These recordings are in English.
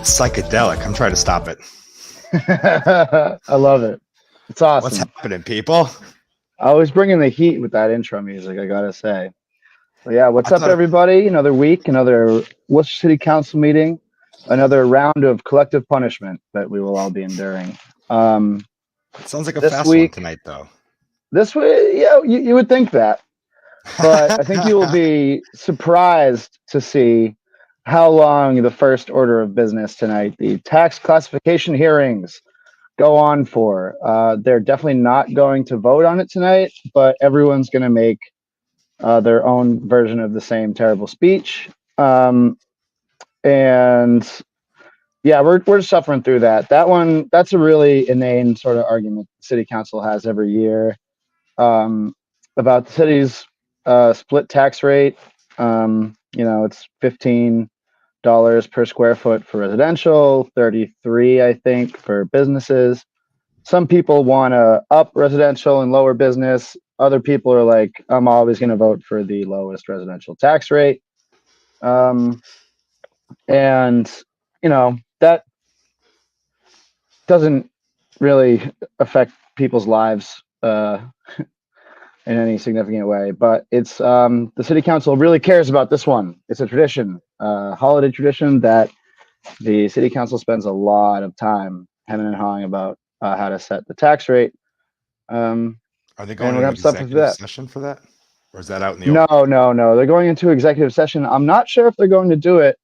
psychedelic. I'm trying to stop it. I love it. It's awesome. What's happening, people? I was bringing the heat with that intro music, I gotta say. But yeah, what's up, everybody? Another week, another Worcester City Council meeting, another round of collective punishment that we will all be enduring. It sounds like a fast one tonight, though. This way, yeah, you would think that. But I think you will be surprised to see how long the first order of business tonight, the tax classification hearings, go on for. They're definitely not going to vote on it tonight, but everyone's going to make their own version of the same terrible speech. And yeah, we're suffering through that. That's a really inane sort of argument the city council has every year about the city's split tax rate. It's $15 per square foot for residential, 33, I think, for businesses. Some people want to up residential and lower business. Other people are like, I'm always going to vote for the lowest residential tax rate. And, that doesn't really affect people's lives in any significant way. But it's the city council really cares about this one. It's a tradition, holiday tradition that the city council spends a lot of time hemming and hawing about how to set the tax rate. Are they going into executive session for that? Or is that out in the open? No. They're going into executive session. I'm not sure if they're going to do it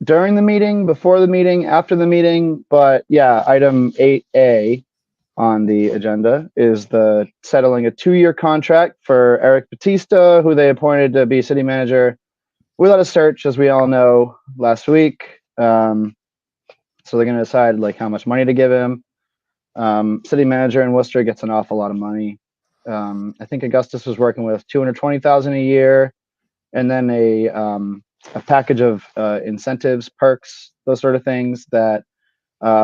during the meeting, before the meeting, after the meeting. But yeah, item 8A on the agenda is the settling a 2-year contract for Eric Batista, who they appointed to be city manager without a search, as we all know, last week. So they're going to decide like how much money to give him. City manager in Worcester gets an awful lot of money. I think Augustus was working with $220,000 a year, and then a package of incentives, perks, those sort of things that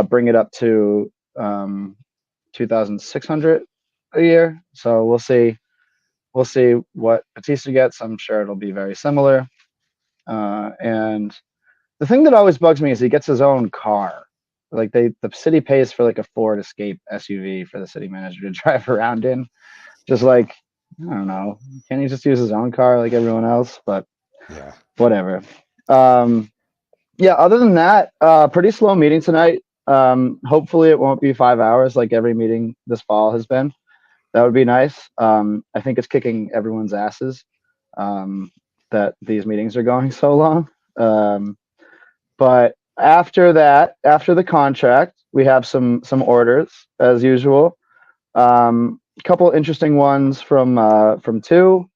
bring it up to $2,600 a year. So we'll see what Batista gets. I'm sure it'll be very similar. And the thing that always bugs me is he gets his own car. Like the city pays for like a Ford Escape SUV for the city manager to drive around in. Just like, I don't know, can't he just use his own car like everyone else? But yeah, whatever. Yeah, other than that, pretty slow meeting tonight. Hopefully it won't be 5 hours like every meeting this fall has been. That would be nice. I think it's kicking everyone's asses that these meetings are going so long. But after that, after the contract, we have some orders as usual. A couple interesting ones from two.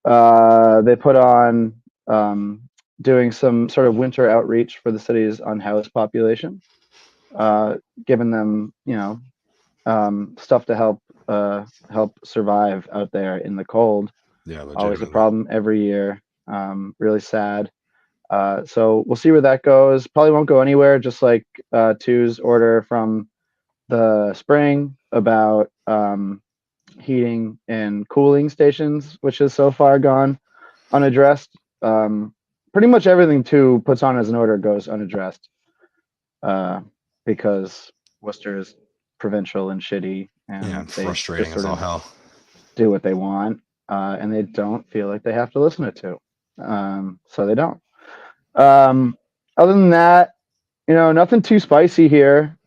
They put on doing some sort of winter outreach for the city's unhoused population, giving them stuff to help survive out there in the cold. Yeah, always a problem every year. Really sad. So we'll see where that goes. Probably won't go anywhere, just like two's order from the spring about heating and cooling stations, which has so far gone unaddressed. Pretty much everything two puts on as an order goes unaddressed because Worcester is provincial and shitty, and they frustrating as all hell. Do what they want, and they don't feel like they have to listen to two, so they don't. Other than that, nothing too spicy here.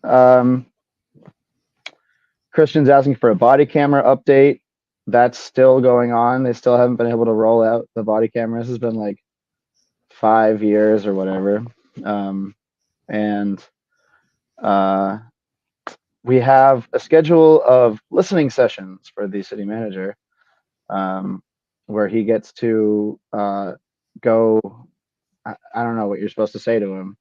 Christian's asking for a body camera update. That's still going on. They still haven't been able to roll out the body cameras. It's been like 5 years or whatever. And we have a schedule of listening sessions for the city manager, where he gets to go. I don't know what you're supposed to say to him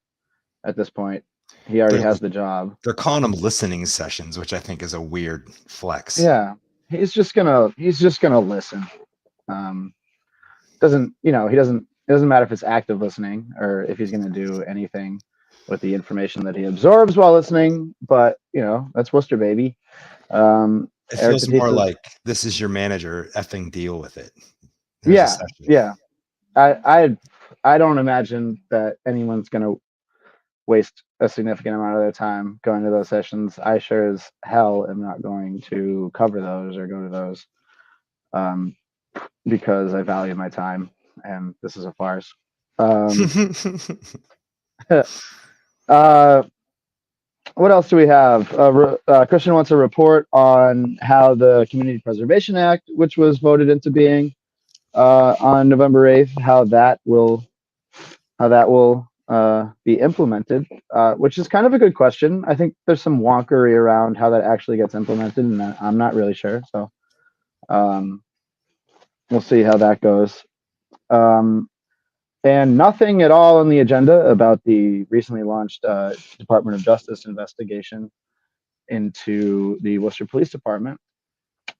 at this point. He already has the job. They're calling them listening sessions, which I think is a weird flex. Yeah, he's just gonna listen. It doesn't matter if it's active listening or if he's gonna do anything with the information that he absorbs while listening. But that's Worcester, baby. It feels more like this is your manager, effing deal with it. Yeah. I don't imagine that anyone's gonna waste a significant amount of their time going to those sessions. I sure as hell am not going to cover those or go to those, because I value my time, and this is a farce. What else do we have? Christian wants a report on how the Community Preservation Act, which was voted into being on November 8th, how that will be implemented, which is kind of a good question. I think there's some wonkery around how that actually gets implemented, and I'm not really sure. So we'll see how that goes. And nothing at all on the agenda about the recently launched Department of Justice investigation into the Worcester Police Department.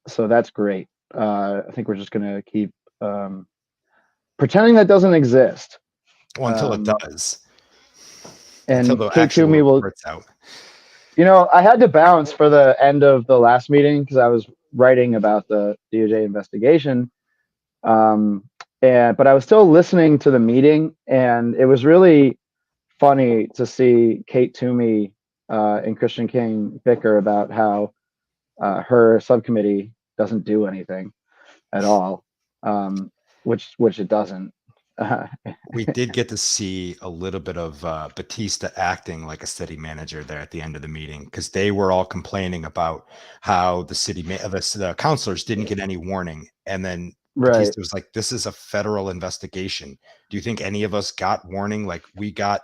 So that's great. I think we're just going to keep pretending that doesn't exist. Well, until it does. And until the Kate actual Toomey will. report's out. You know, I had to bounce for the end of the last meeting because I was writing about the DOJ investigation. But I was still listening to the meeting, and it was really funny to see Kate Toomey and Christian King bicker about how her subcommittee doesn't do anything at all, which it doesn't. We did get to see a little bit of Batista acting like a city manager there at the end of the meeting, because they were all complaining about how the councilors didn't get any warning, and then Batista was like, "This is a federal investigation. Do you think any of us got warning? Like, we got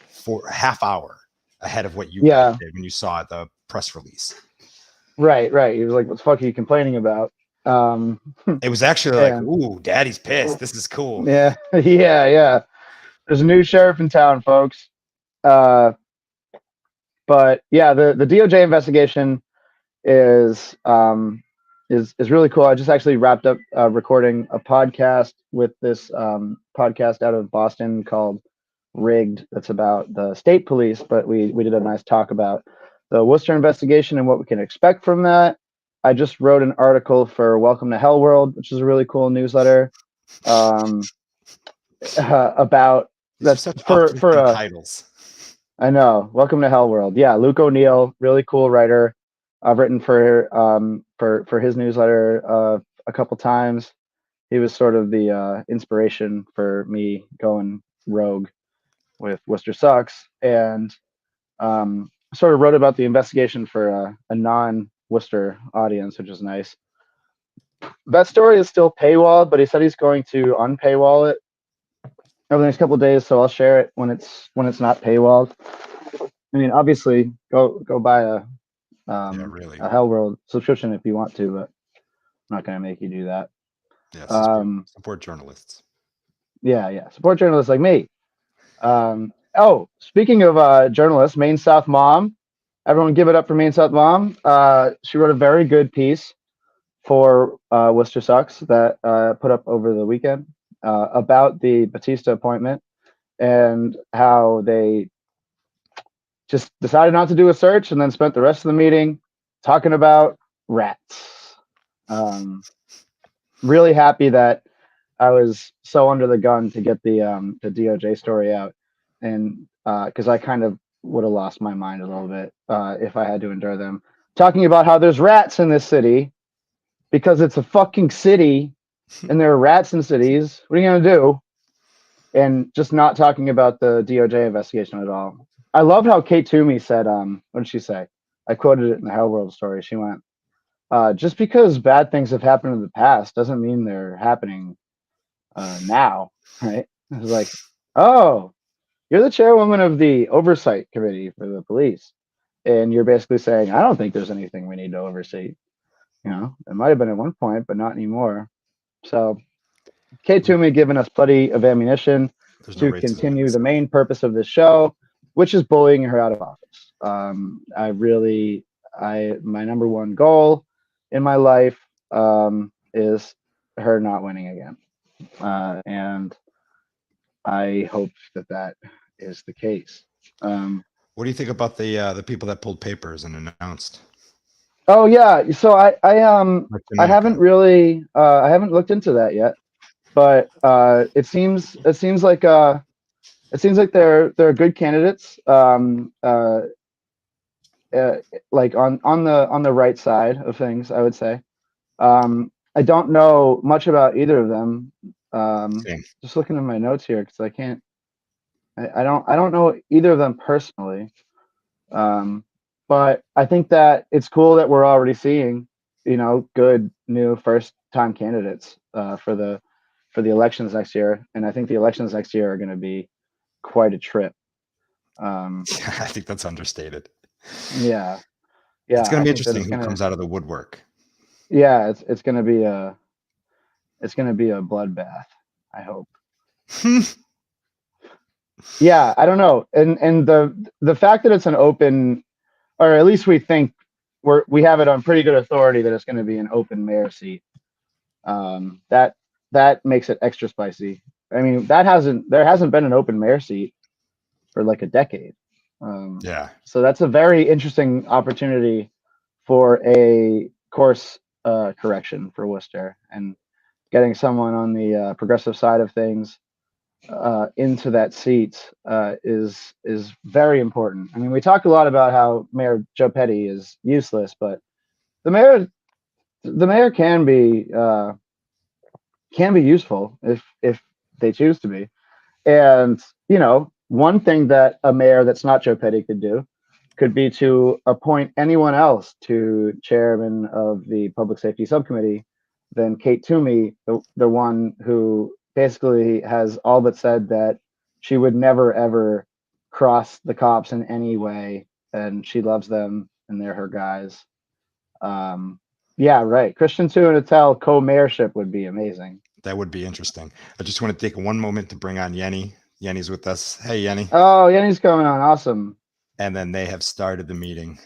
for a half hour ahead of what you guys did when you saw the press release." Right. He was like, "What the fuck are you complaining about?" It was actually like, "Ooh, Daddy's pissed. This is cool." Yeah. There's a new sheriff in town, folks. But yeah, the DOJ investigation is really cool. I just actually wrapped up recording a podcast with this podcast out of Boston called Rigged. That's about the state police, but we did a nice talk about the Worcester investigation and what we can expect from that. I just wrote an article for Welcome to Hell World, which is a really cool newsletter about that's for titles. I know. Welcome to Hell World. Yeah, Luke O'Neill, really cool writer. I've written for his newsletter a couple times. He was sort of the inspiration for me going rogue with Worcester Sucks, and sort of wrote about the investigation for a non-Worcester audience, which is nice. That story is still paywalled, but he said he's going to unpaywall it over the next couple of days, so I'll share it when it's not paywalled. I mean, obviously, go buy a Hell World subscription if you want to, but I'm not going to make you do that. Yeah, support journalists. Yeah, support journalists like me. Speaking of journalists, Maine South Mom, everyone give it up for Maine South Mom. She wrote a very good piece for Worcester Sucks that put up over the weekend about the Batista appointment and how they just decided not to do a search and then spent the rest of the meeting talking about rats. Really happy that I was so under the gun to get the DOJ story out, and because I kind of would have lost my mind a little bit if I had to endure them talking about how there's rats in this city because it's a fucking city and there are rats in cities. What are you gonna do? And just not talking about the DOJ investigation at all. I love how Kate Toomey said, what did she say? I quoted it in the Hell World story. She went, just because bad things have happened in the past doesn't mean they're happening now, right? I was like, oh, you're the chairwoman of the oversight committee for the police. And you're basically saying, I don't think there's anything we need to oversee. You know, it might have been at one point, but not anymore. So Kate Toomey giving us plenty of ammunition to continue the main purpose of this show, which is bullying her out of office. My number one goal in my life is her not winning again. And I hope that is the case. What do you think about the people that pulled papers and announced? Oh yeah, so I haven't really I haven't looked into that yet, but it seems like it seems like they're good candidates. Like on the right side of things, I would say. I don't know much about either of them. Same. Just looking at my notes here because I don't know either of them personally. But I think that it's cool that we're already seeing, good new first time candidates for the elections next year, and I think the elections next year are going to be quite a trip. I think that's understated. Yeah, It's going I to be think that interesting it's who gonna. comes out of the woodwork. Yeah, it's gonna be a bloodbath. I hope. Yeah, I don't know, and the fact that it's an open, or at least we think we have it on pretty good authority that it's going to be an open mayor seat. That makes it extra spicy. I mean, there hasn't been an open mayor seat for like a decade. Yeah. So that's a very interesting opportunity for a course correction for Worcester, and getting someone on the progressive side of things into that seat is very important. I mean, we talk a lot about how Mayor Joe Petty is useless, but the mayor can be useful if they choose to be. And one thing that a mayor that's not Joe Petty could do could be to appoint anyone else to chairman of the public safety subcommittee than Kate Toomey, the one who basically has all but said that she would never ever cross the cops in any way, and she loves them and they're her guys. Yeah, right. Christian Sue and Attell co-mayorship would be amazing. That would be interesting. I just want to take one moment to bring on Yenni. Yenni's with us. Hey, Yenni. Oh, Yenni's coming on. Awesome. And then they have started the meeting.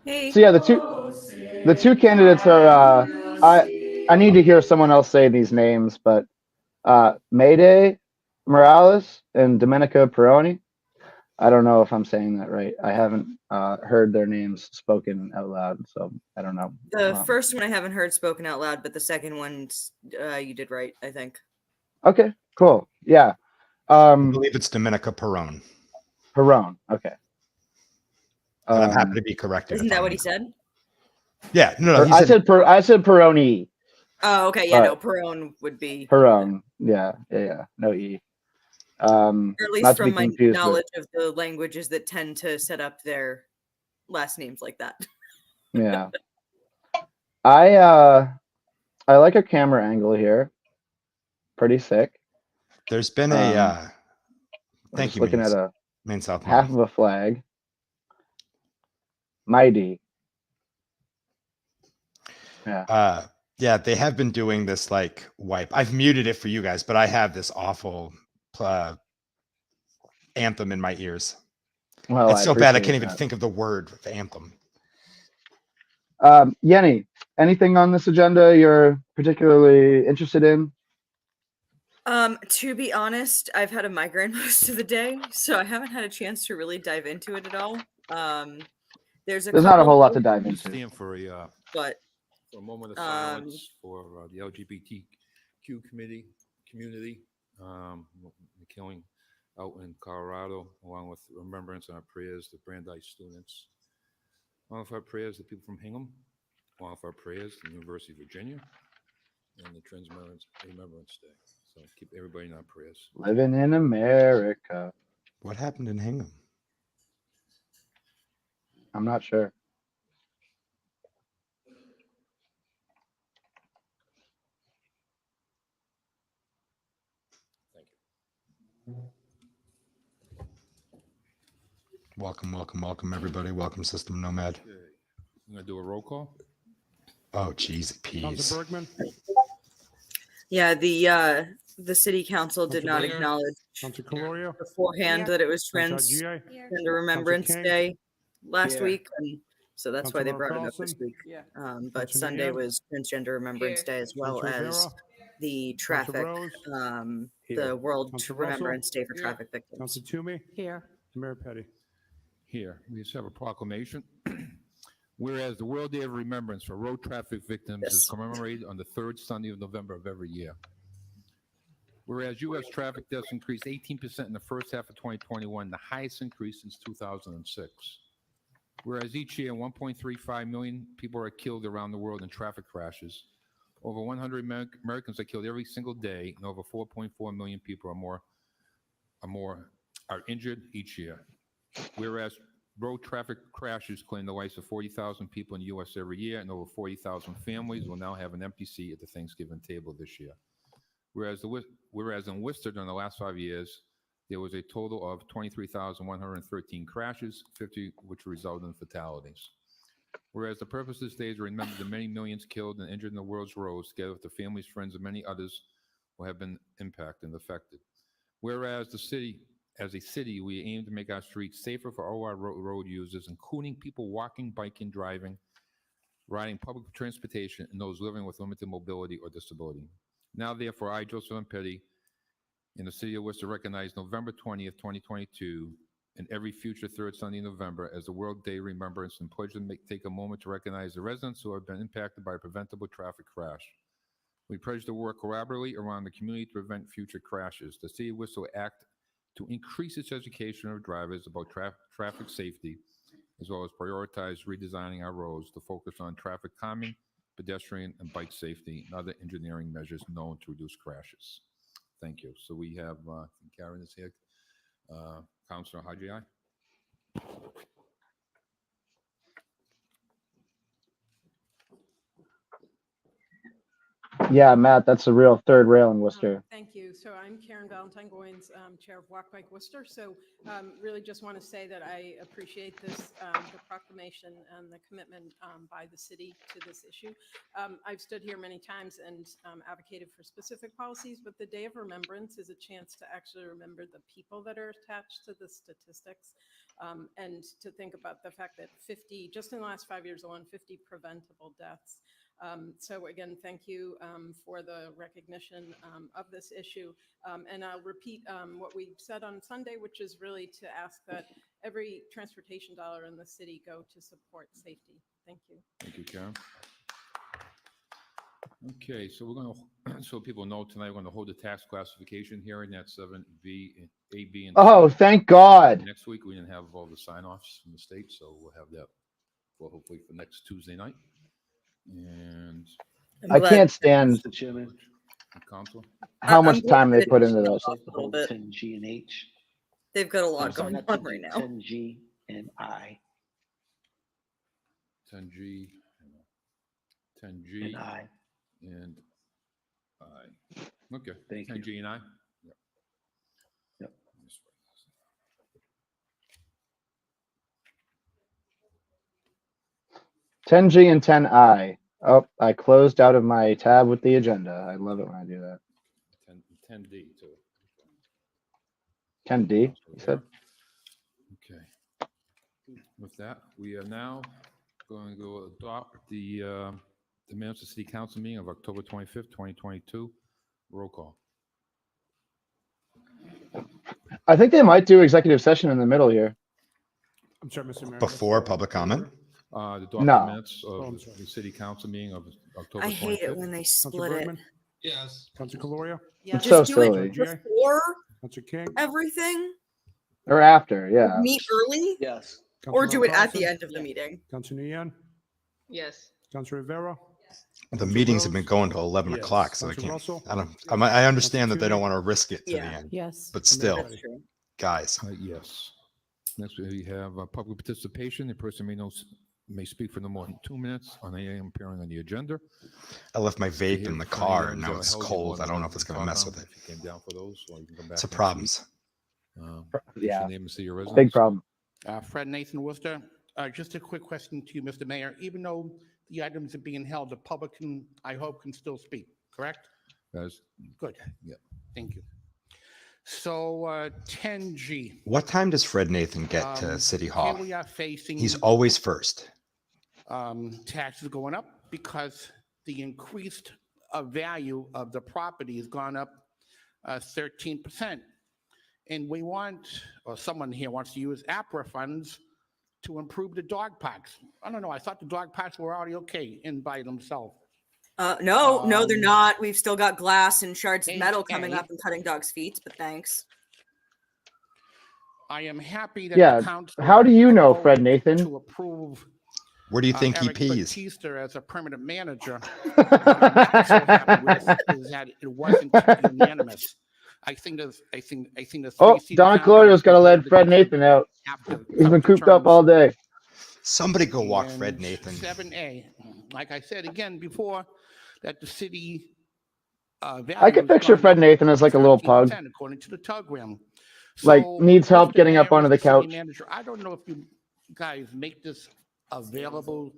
Hey. So yeah, the two candidates are I need to hear someone else say these names, but Mayday Morales and Domenica Peroni. I don't know if I'm saying that right. I haven't heard their names spoken out loud, so I don't know. The first one I haven't heard spoken out loud, but the second one you did right, I think. Okay, cool. Yeah. I believe it's Domenica Perone. Perone. Okay. And I'm happy to be corrected. Isn't that what he said? Yeah. No. I said Peroni. Oh, okay. Yeah. No, Perone would be Perone. Yeah. No E. Or at least from my knowledge of the languages that tend to set up their last names like that. Yeah. I like a camera angle here. Pretty sick. There's been a thank you. Looking at a Main South half of a flag. Mighty. Yeah. Yeah, they have been doing this like wipe. I've muted it for you guys, but I have this awful anthem in my ears. Well, it's so bad I can't even think of the word of anthem. Yenni, anything on this agenda you're particularly interested in? To be honest, I've had a migraine most of the day, so I haven't had a chance to really dive into it at all. There's not a whole lot to dive into. Stand for a moment of silence for the LGBTQ community, the killing out in Colorado, along with remembrance and our prayers to Brandeis students. Along with our prayers to people from Hingham, along with our prayers to the University of Virginia, and the Trans Remembrance Day. So keep everybody in our prayers. Living in America. What happened in Hingham? I'm not sure. Thank you. Welcome, everybody. Welcome, System Nomad. Okay. I'm going to do a roll call. Oh, geez, peas. Councilor Bergman? Yeah, the city council did not acknowledge beforehand that it was Transgender Remembrance Day last week, and so that's why they brought it up this week. But Sunday was Transgender Remembrance Day, as well as the traffic, the World Remembrance Day for traffic victims. Councilor Toomey? Here. Mayor Petty? Here. We just have a proclamation. Whereas the World Day of Remembrance for Road Traffic Victims is commemorated on the third Sunday of November of every year. Whereas U.S. traffic deaths increased 18% in the first half of 2021, the highest increase since 2006. Whereas each year, 1.35 million people are killed around the world in traffic crashes. Over 100 Americans are killed every single day, and over 4.4 million people are injured each year. Whereas road traffic crashes claim the lives of 40,000 people in the U.S. every year, and over 40,000 families will now have an empty seat at the Thanksgiving table this year. Whereas in Worcester during the last 5 years, there was a total of 23,113 crashes, 50 which resulted in fatalities. Whereas the purpose of this day is to remember the many millions killed and injured in the world's roads, together with the families, friends, and many others who have been impacted and affected. Whereas as a city, we aim to make our streets safer for all our road users, including people walking, biking, driving, riding public transportation, and those living with limited mobility or disability. Now, therefore, I, Joseph M. Petty, in the city of Worcester, recognize November 20th, 2022, and every future third Sunday in November as the World Day of Remembrance, and pledge to take a moment to recognize the residents who have been impacted by a preventable traffic crash. We pledge to work collaboratively around the community to prevent future crashes. The city of Worcester will act to increase its education of drivers about traffic safety, as well as prioritize redesigning our roads to focus on traffic calming, pedestrian and bike safety, and other engineering measures known to reduce crashes. Thank you. So we have, Karen is here. Councilor Haji. Yeah, Matt, that's the real third rail in Worcester. Thank you. So I'm Karen Valentine-Goins, Chair of Walk Bike Worcester. So really just want to say that I appreciate this, the proclamation and the commitment by the city to this issue. I've stood here many times and advocated for specific policies, but the Day of Remembrance is a chance to actually remember the people that are attached to the statistics, and to think about the fact that 50, just in the last 5 years alone, 50 preventable deaths. So again, thank you for the recognition of this issue. And I'll repeat what we said on Sunday, which is really to ask that every transportation dollar in the city go to support safety. Thank you. Thank you, Karen. Okay, so we're going to, so people know tonight, we're going to hold a tax classification hearing at 7B and A, B, and C. Oh, thank God. Next week, we didn't have all the sign-offs from the state, so we'll have that for hopefully for next Tuesday night. And I can't stand Mr. Chairman, Council. how much time they put into this. like the whole 10G and H. They've got a lot So going I'd like on to right do now. 10G and I 10G, 10G, and I. and I. Okay. Thank you. 10G and I. Yep. Yep. 10G and 10I. Oh, I closed out of my tab with the agenda. I love it when I do that. 10D too. 10D, you said? Okay. With that, we are now going to go adopt the minutes of City Council meeting of October 25th, 2022. Roll call. I think they might do executive session in the middle here. I'm sorry, Mr. Mayor. Before public comment? The No. minutes Oh, of I'm sorry. the City Council meeting of October 25th. I hate it when they Council split it. Bergman, Yes. Council Caloria, Yeah. It's so Just do it silly. before Council King, everything. Or after, yeah. Meet early, Yes. or do it at the Carlson, end of the meeting. Council Nguyen, Yes. Council Rivera, The meetings have been going to 11 Yes. o'clock, so I Council can't. Russell? I understand that they don't want to risk it to the Yeah. end, Yes. but still, That's true. guys. Yes. Next, we have public participation. The person may speak for no more than 2 minutes on any item appearing on the agenda. I left my vape Here in the for any car, items and that now were it's held, you're cold. more I than don't know if welcome it's to going to talk mess on with it. If you came down for those, or you can come back It's a next problem. week. Yeah. Your name and city of residence. Big problem. Fred Nathan Worcester. Just a quick question to you, Mr. Mayor. Even though the items are being held, the public can, I hope, can still speak, correct? Guys, Good. Yeah. Thank you. So 10G. What time does Fred Nathan get to City Hall? Here we are facing He's always first. taxes going up because the increased value of the property has gone up 13%. And we want, or someone here wants to use APRA funds to improve the dog parks. I don't know, I thought the dog parks were already okay in by themselves. No, they're not. We've still got glass and shards of metal coming 8A. up and cutting dogs' feet, but thanks. I am happy that Yeah. the council. How do you know, Fred voted Nathan? To approve Where do you think he Eric pees? Batista as a permanent manager. What I'm not so happy with is that it wasn't unanimous. I think the Oh, three-seat Donna council Glorio's got to voted let Fred to Nathan out. after He's been come to cooped up terms. all day. Somebody go walk Fred And Nathan. 7A, like I said again before, that the city. I can picture Fred Nathan as like a little pug. According to the telegram. Like, So, needs help Mr. getting up Mayor, onto the Mr. City couch. Manager, I don't know if you guys make this available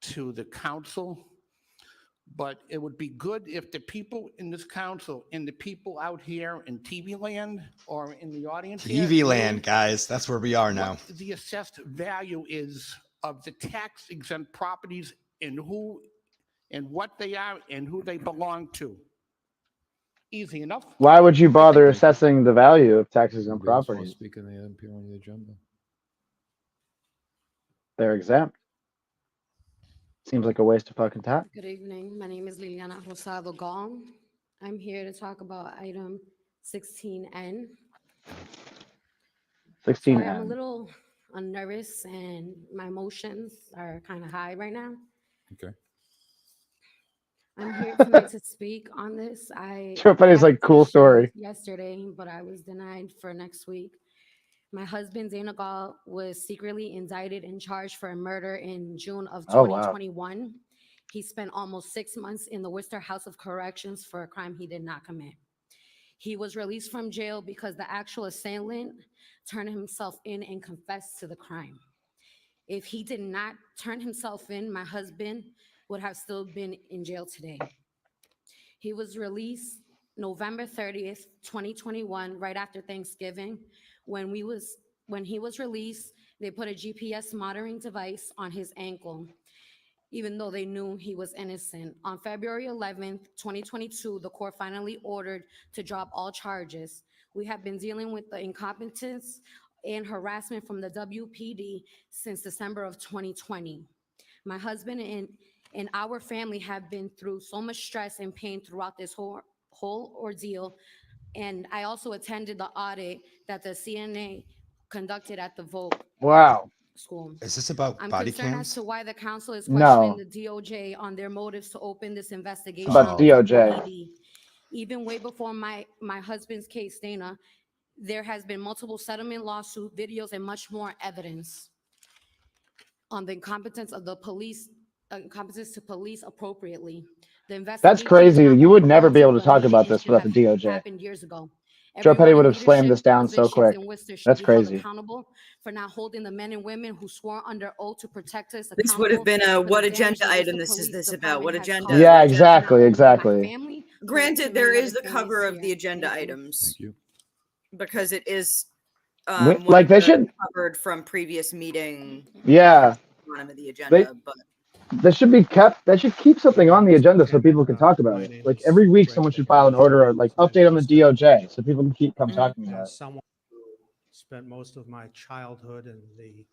to the council, but it would be good if the people in this council and the people out here in TV land or in the audience here TV knew land, guys. That's where we are now. what the assessed value is of the tax exempt properties and who and what they are and who they belong to. Easy enough. Why would you bother assessing the value of taxes on Anybody else wanna properties? speak on the item here on the agenda? They're exempt. Seems like a waste of fucking time. Good evening. My name is Liliana Rosado Gong. I'm here to talk about item 16N. So I am a 16N. little nervous and my emotions are kind of high right now. Okay. I'm here tonight to speak on this. Joe Petty's like, cool story. Yesterday, but I was denied for next week. My husband, Dana Gall, was secretly indicted and charged for a murder in June of Oh, wow. 2021. He spent almost 6 months in the Worcester House of Corrections for a crime he did not commit. He was released from jail because the actual assailant turned himself in and confessed to the crime. If he did not turn himself in, my husband would have still been in jail today. He was released November 30th, 2021, right after Thanksgiving. When he was released, they put a GPS monitoring device on his ankle, even though they knew he was innocent. On February 11th, 2022, the court finally ordered to drop all charges. We have been dealing with the incompetence and harassment from the WPD since December of 2020. My husband and our family have been through so much stress and pain throughout this whole ordeal. And I also attended the audit that the CNA conducted at the Vogue Wow. school. Is this about I'm body concerned cams? as to why the council is No. questioning the DOJ on their motives to open this investigation. It's about on DOJ. WPD. Even way before my husband's case, Dana, there has been multiple settlement lawsuit videos and much more evidence on the incompetence of the police, incompetence to police appropriately. The That's investigation crazy. is not You would going never be able to but talk needed. about It this should without the have DOJ. happened years ago. Joe Petty Everyone would in have slammed this leadership down so positions quick. in Worcester should That's be held crazy. accountable for not holding the men and women who swore under oath to protect us. This would have been a accountable for what the damage agenda the Worcester item this is Police this about? Department What has agenda? caused Yeah, not exactly, only my exactly. family, but Granted, to there many is other the cover families of the here. agenda Thank you. items Thank you. because it is Like, one of they the should- covered from previous meeting Yeah. bottom of the agenda, but That should be kept. That should keep something on the agenda so people can talk about it. Like every week, someone should file an order or like update on the DOJ so people can come talking about it. As someone who spent most of my childhood in the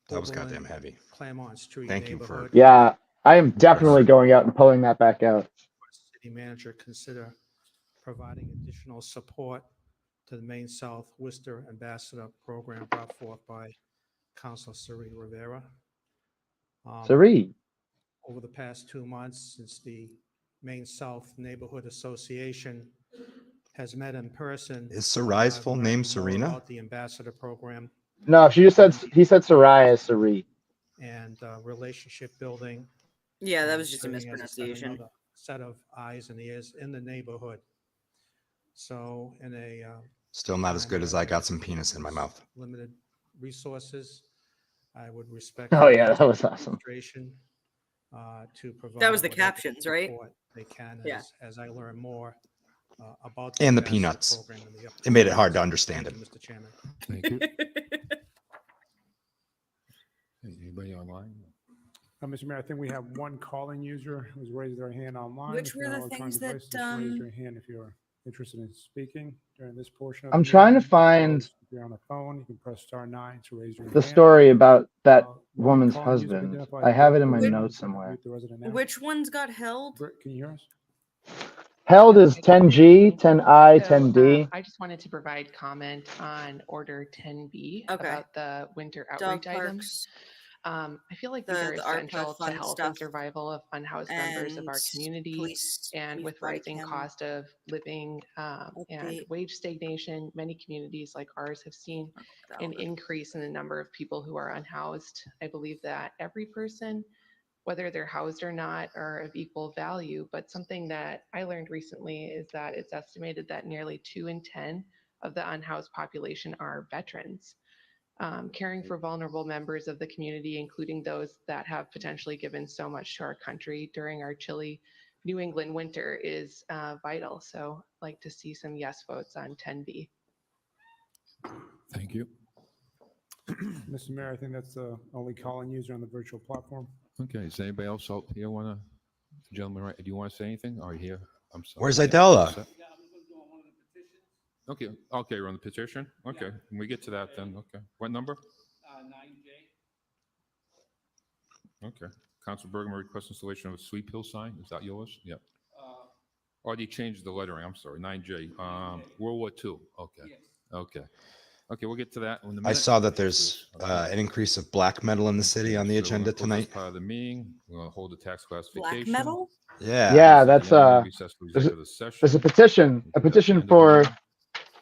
That was Oberlin, goddamn heavy. Claremont Street Thank you for- neighborhood, Yeah, I am definitely going out and pulling that back out. city manager consider providing additional support to the Maine South Worcester Ambassador Program brought forth by Councilor Sari Rivera. Sari. Over the past 2 months, since the Maine South Neighborhood Association has met in person. Is Sarai's I've full learned name more Serena? about the ambassador program No, he said Sarai as Sari. and relationship building. yeah, that and was just a serving as mispronunciation. another set of eyes and ears in the neighborhood. So in a Still not as time good as where I got some penis in my there's mouth. limited resources, I would respect. Oh yeah, that was awesome. To provide That was the whatever captions, right? support they can Yeah. as I learn more about And the ambassador peanuts. program in the It made it upcoming hard to months. understand Thank it. you, Mr. Chairman. Thank you. Anybody online? Mr. Mayor, I think we have one calling user who's raised their hand online. Which If were you're the on electronic things that, device, just raise your hand if you're interested in speaking during this portion of I'm the trying to meeting? find If you're on the phone, you can press *9 to raise your hand. the story about that While woman's calling, use husband. identify I have it in the my Which- notes somewhere. mute the resident now. Which ones got held? Britt, can you hear us? Held is 10G, 10I, So, 10D. I just wanted to provide comment on order 10B Okay. about the winter Dog outreach items. parks I feel like these are the ARPA essential to fund health stuff and survival of unhoused members of and our community. police And chief with body rising cam cost of living and update. wage stagnation, many communities like ours have seen an increase in the number of people who are unhoused. I believe that every person, whether they're housed or not, are of equal value. But something that I learned recently is that it's estimated that nearly 2 in 10 of the unhoused population are veterans. Caring for vulnerable members of the community, including those that have potentially given so much to our country during our chilly New England winter, is vital. So I'd like to see some yes votes on 10B. Thank you. Mr. Mayor, I think that's the only calling user on the virtual platform. Okay, is anybody else out here want to, gentlemen, right, do you want to say anything? Are you here? I'm sorry. Where's Yeah, Idella? all set? Okay, okay, we're on the petition? Okay, when we get to that then, okay. What number? 9J. Okay. Council Bergman requests installation of a sweep hill sign. Is that yours? Yep. Or do you change the lettering? I'm sorry, 9J. World War II. Okay. Okay. Okay, we'll get to that in a minute. I saw that there's an increase of black metal in the city on the So we're agenda gonna close this tonight. Part of the meeting, we're going to hold the tax Black classification. metal? Yeah. Yeah, that's Recess for there's a- executive session. there's a petition We'll do that at the petition end of the for meeting.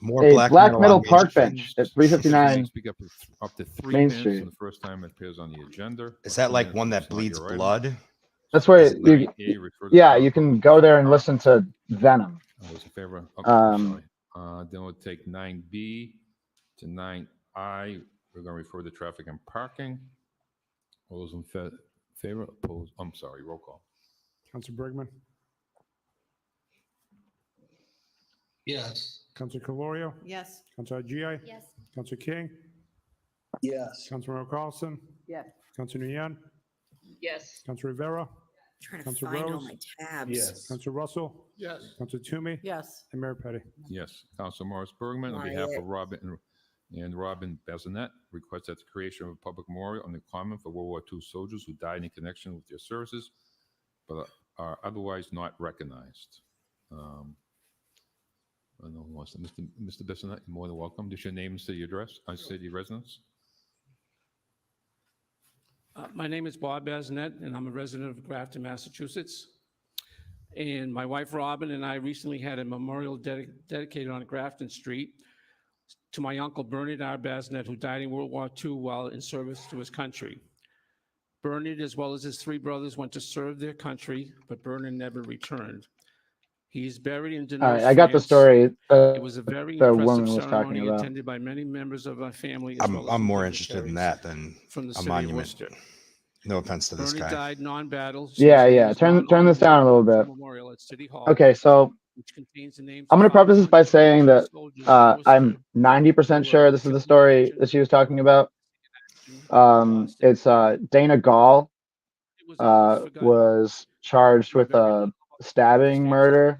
More a black, black metal, metal on Main park Street. bench at Citizens may 359. speak up to 3 Main minutes Street. from the first time it appears on the agenda. Is or that 2 like minutes one if that it's not bleeds your item. blood? That's where Is it you, 9A, refer to yeah, the you PowerPoint? can go there and listen to Venom. All those in favor? Okay, I'm Um, sorry. Then we'll take 9B to 9I. We're going to refer to traffic and parking. All those in favor? Opposed? I'm sorry, roll call. Council Bergman, Yes. Council Calorio, Yes. Council G.I., Yes. Council King, Yes. Councilor Carlson, Yes. Council Nguyen, Yes. Council Rivera, Trying to Council find all Rose? my tabs. Yes. Council Russell, Yes. Council Toomey, Yes. and Mayor Petty. Yes. Council Morris Bergman, on behalf Wyatt. of Robin Bazinet, requests that the creation of a public memorial on the common for World War II soldiers who died in connection with their services, but are otherwise not recognized. I don't know who wants to. Mr. Bazinet, you're more than welcome. Just your name and city address, city residence. My name is Bob Bazinet, and I'm a resident of Grafton, Massachusetts. And my wife Robin and I recently had a memorial dedicated on Grafton Street to my uncle Bernard R. Bazinet, who died in World War II while in service to his country. Bernard, as well as his 3 brothers, went to serve their country, but Bernard never returned. He is buried in Denos, all right, I got the France. story. It was a very The impressive woman was talking ceremony about. attended by many members of our family. As well as I'm some more interested in dignitaries that than from the a city of monument. Worcester. No offense to this Bernie guy. died non-battle. so Yeah, his name yeah. is Turn not on this the down a little bit. Memorial at City Hall, Okay, so which contains the names I'm of going to preface this by 500 saying that soldiers from Worcester I'm 90% sure this is the story that she was talking about. It's Dana Gall was charged with a stabbing murder.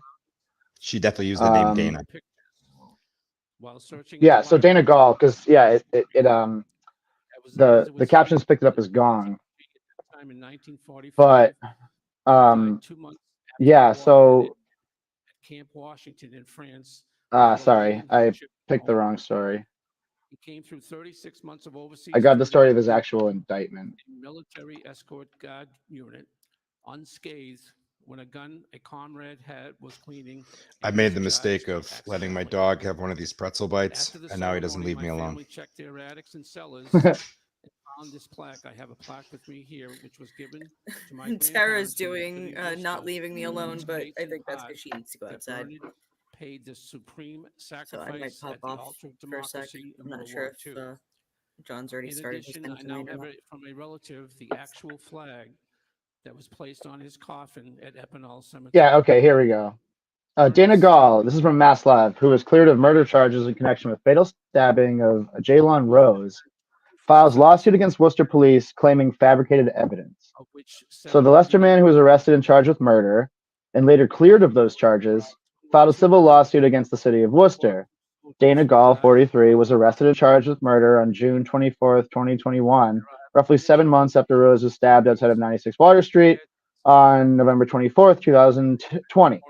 She definitely used the name Dana. While searching Yeah, his so Dana library, Gall, because yeah, as it the was captions said, picked it up as Gong, time in 1945, but died 2 months after yeah, the war so ended at Camp Washington in France. while sorry, awaiting I his ship picked the home. wrong story. He came through 36 months of overseas. I got the story of his training actual indictment. in military escort guard unit, unscathed when a comrade was cleaning. I and made the discharged mistake of letting my accidentally. dog have one of these pretzel bites, After the and now he doesn't ceremony, leave me my alone. family checked their attics and cellars and found this plaque. I have a plaque with me here, which was given to my Tara's grandparents from the doing city of not Worcester, leaving me alone, which but states I in think that's part because she needs to go that outside. Bernard paid the supreme So I might sacrifice pop at the off altar of for a sec. democracy in I'm not World sure War if II. John's already In started his addition, thing I now tonight or have not. from a relative the actual flag that was placed on his coffin at Epinal Cemetery. Yeah, okay, here we go. Dana Gall, this is from Mass Live, who was cleared of murder charges in connection with fatal stabbing of Jaylon Rose, files lawsuit against Worcester police claiming fabricated evidence. So the Leicester man who was arrested and charged with murder and later cleared of those charges filed a civil lawsuit against the city of Worcester. Dana Gall, 43, was arrested and charged with murder on June 24th, 2021, roughly 7 months after Rose was stabbed outside of 96 Water Street on November 24th, 2020.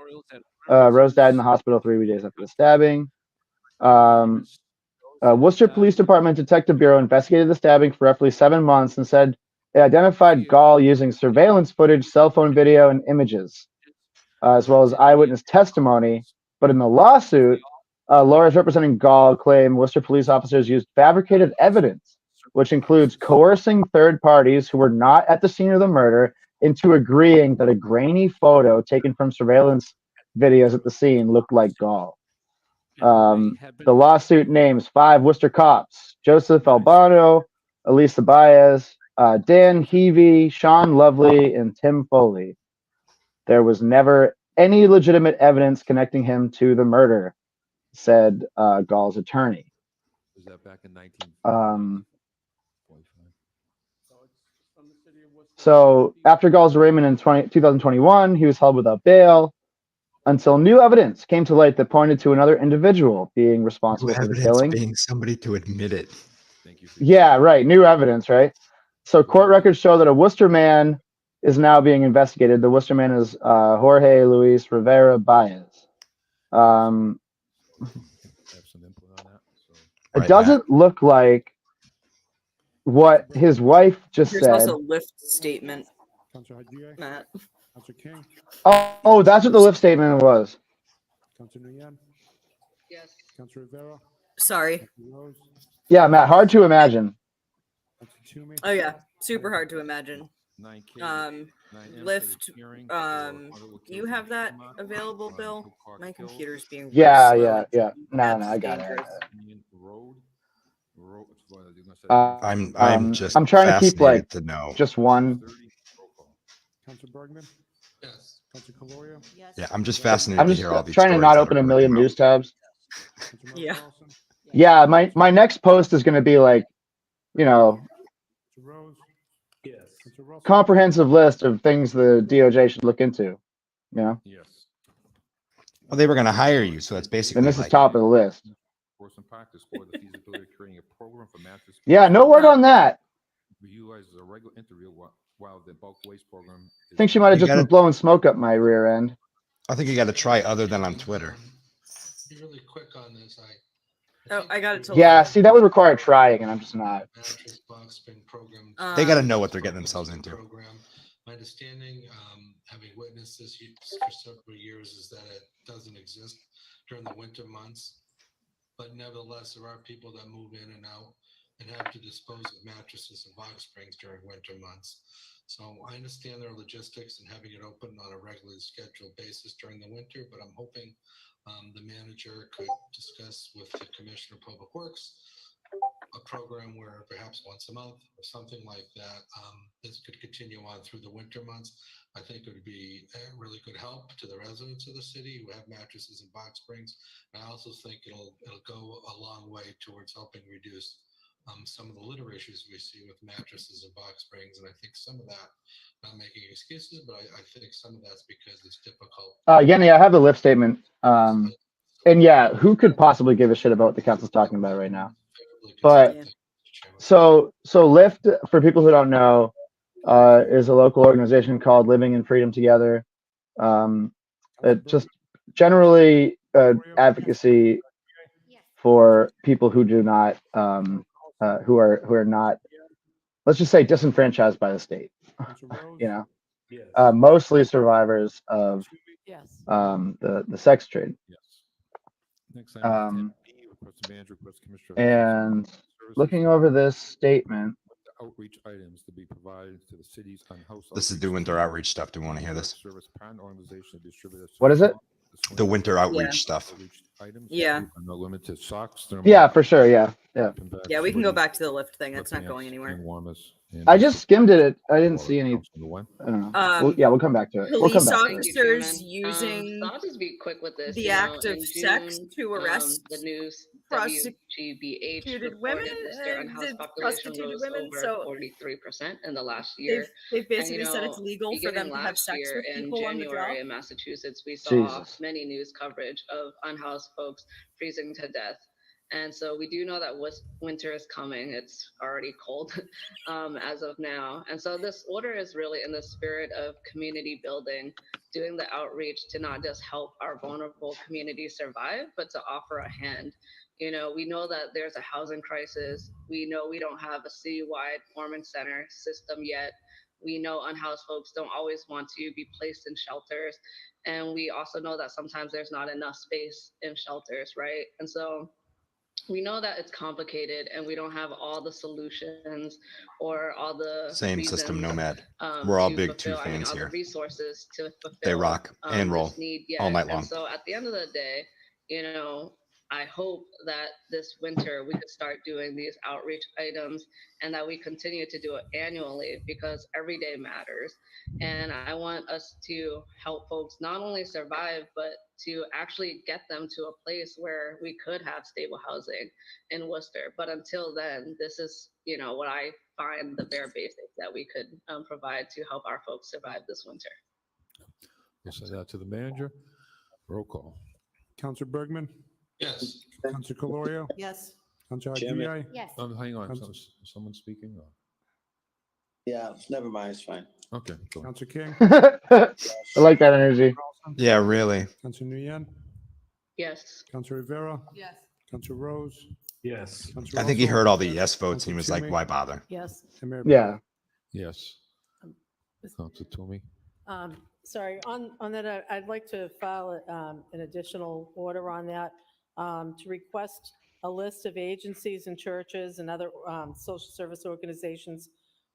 Rose died in the hospital 3 days after the stabbing. Worcester Police Department Detective Bureau investigated the stabbing for roughly 7 months and said they identified Gall using surveillance footage, cell phone video, and images, as well as eyewitness testimony. But in the lawsuit, lawyers representing Gall claim Worcester police officers used fabricated evidence, which includes coercing third parties who were not at the scene of the murder into agreeing that a grainy photo taken from surveillance videos at the scene looked like Gall. The lawsuit names 5 Worcester cops: Joseph Albano, Elisa Baez, Dan Heavey, Sean Lovely, and Tim Foley. There was never any legitimate evidence connecting him to the murder, said Gall's attorney. Was that back in 1945? So after Gall's arraignment in 2021, he was held without bail until new evidence came to light that pointed to another individual being responsible for the killing. Being somebody to admit it. Thank you. Yeah, right. New evidence, right? So court records show that a Worcester man is now being investigated. The Worcester man is Jorge Luis Rivera Baez. Have some input on that. So. It doesn't look like what his wife just There's said. also a lift statement, Councilor Hajiye, Matt. Councilor King, Oh, that's what the lift statement was. Councilor Nguyen, Yes. Councilor Rivera, Sorry. Councilor Rose, Yeah, Matt, hard to imagine. Councilor Toomey. Oh yeah, super hard to imagine. 9K, 9M Lift. for the hearing or other You have that location available, on Bill? Hill Park My Hill, computer's being really Yeah, slow. yeah. No, That's I got it. dangerous. Union Road. What are you gonna say? I'm just I'm trying to keep fascinated like to know. just one. 30, roll call. Councilor Bergman, Yes. Councilor Caloria, Yeah, I'm just fascinated I'm to just hear all these trying to not stories that open are a gonna million come out. news tabs. Councilor Yeah. Carlson, Yeah, my next post is going to be like, Councilor Rose, Yes. Councilor Russell, comprehensive list of things the DOJ should look into. You know, Yes. Well, they were going to hire you, so that's basically and this is like top of the list. Course and practice for the feasibility of creating a program for mattress. Yeah, no word on that. We utilize as a regular interview while the bulk waste program. I think she might have You just been gotta- blowing smoke up my rear end. I think you got to try other than on Twitter. Be really quick on this. Oh, I got it to Yeah, see, that would require trying, and I'm just not. Mattress box spring program. They got to know what they're getting themselves into. Program. My understanding, having witnessed this for several years, is that it doesn't exist during the winter months. But nevertheless, there are people that move in and out and have to dispose of mattresses and box springs during winter months. So I understand their logistics and having it open on a regularly scheduled basis during the winter, but I'm hoping the manager could discuss with the Commissioner of Public Works a program where perhaps once a month or something like that, this could continue on through the winter months. I think it would be a really good help to the residents of the city who have mattresses and box springs. And I also think it'll go a long way towards helping reduce some of the litter issues we see with mattresses and box springs. And I think some of that, not making excuses, but I think some of that's because it's difficult. Yenni, I have the lift statement. And yeah, who could possibly give a shit about what the council's talking about right now? But so Lyft, for people who don't know, is a local organization called Living in Freedom Together. It just generally advocacy for people who do not, who are not, let's just say, disenfranchised by the state. You know, mostly survivors of the sex trade. Next item, And looking over this statement, outreach items to be provided to the city's unhoused. This is the winter outreach stuff. Do you want to hear this? Service parent organization distributors. What is it? The winter outreach stuff. Yeah. No limited socks. Yeah, for sure. Yeah. Yeah, we can go back to the lift thing. That's not going anywhere. I just skimmed it. I didn't see any. I don't know. We'll come back to it. We'll come Police back to it. officers using So I'll just be quick with this. the you know, act of in sex June, to arrest the news WGBH women, reported Worcester unhoused did population prostituted rose women, over so 43% in the last they've year. they've And, basically said it's legal for them beginning to have last sex year with in people on the job. January in Massachusetts, we saw Jesus. many news coverage of unhoused folks freezing to death. And so we do know that winter is coming. It's already cold as of now. And so this order is really in the spirit of community building, doing the outreach to not just help our vulnerable communities survive, but to offer a hand. We know that there's a housing crisis. We know we don't have a citywide warming center system yet. We know unhoused folks don't always want to be placed in shelters. And we also know that sometimes there's not enough space in shelters, right? And so we know that it's complicated and we don't have all the solutions or all the Same system, reasons, Nomad. We're all to big two fulfill, fans all the here. resources to fulfill They rock and roll this need yet. all night long. And so at the end of the day, I hope that this winter we could start doing these outreach items and that we continue to do it annually because every day matters. And I want us to help folks not only survive, but to actually get them to a place where we could have stable housing in Worcester. But until then, this is, what I find the bare basics that we could provide to help our folks survive this winter. We'll send that to the manager. Roll call. Councilor Bergman, Yes. Councilor Calorio, Yes. Councilor Chairman. Aguirre, Yes. Hang on. Council- Someone speaking? Or- Yeah, never mind, it's fine. Okay. Go ahead. Councilor King, I like that energy. Carlson, Yeah, really. Councilor Nguyen, Yes. Councilor Rivera, Yes. Councilor Rose, Yes. Councilor I think he Russell, heard all the yes votes. He Councilor was like, Toomey. why bother? Yes. and Mayor Yeah. Yes. Council Toomey. Sorry, on that, I'd like to file an additional order on that to request a list of agencies and churches and other social service organizations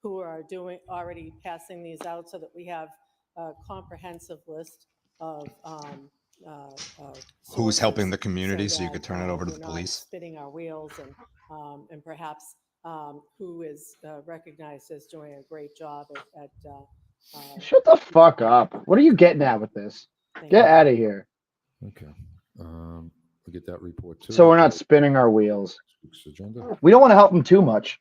who are already passing these out so that we have a comprehensive list of Who's helping sources the community so you that, could turn it over to we're the not police? spinning our wheels and perhaps who is recognized as doing a great job at Shut the fuck up. What are you getting at with this? thank Get you. out of here. Okay. We'll get that report too. So we're not spinning our wheels. Next week's agenda. We don't want to help them too much.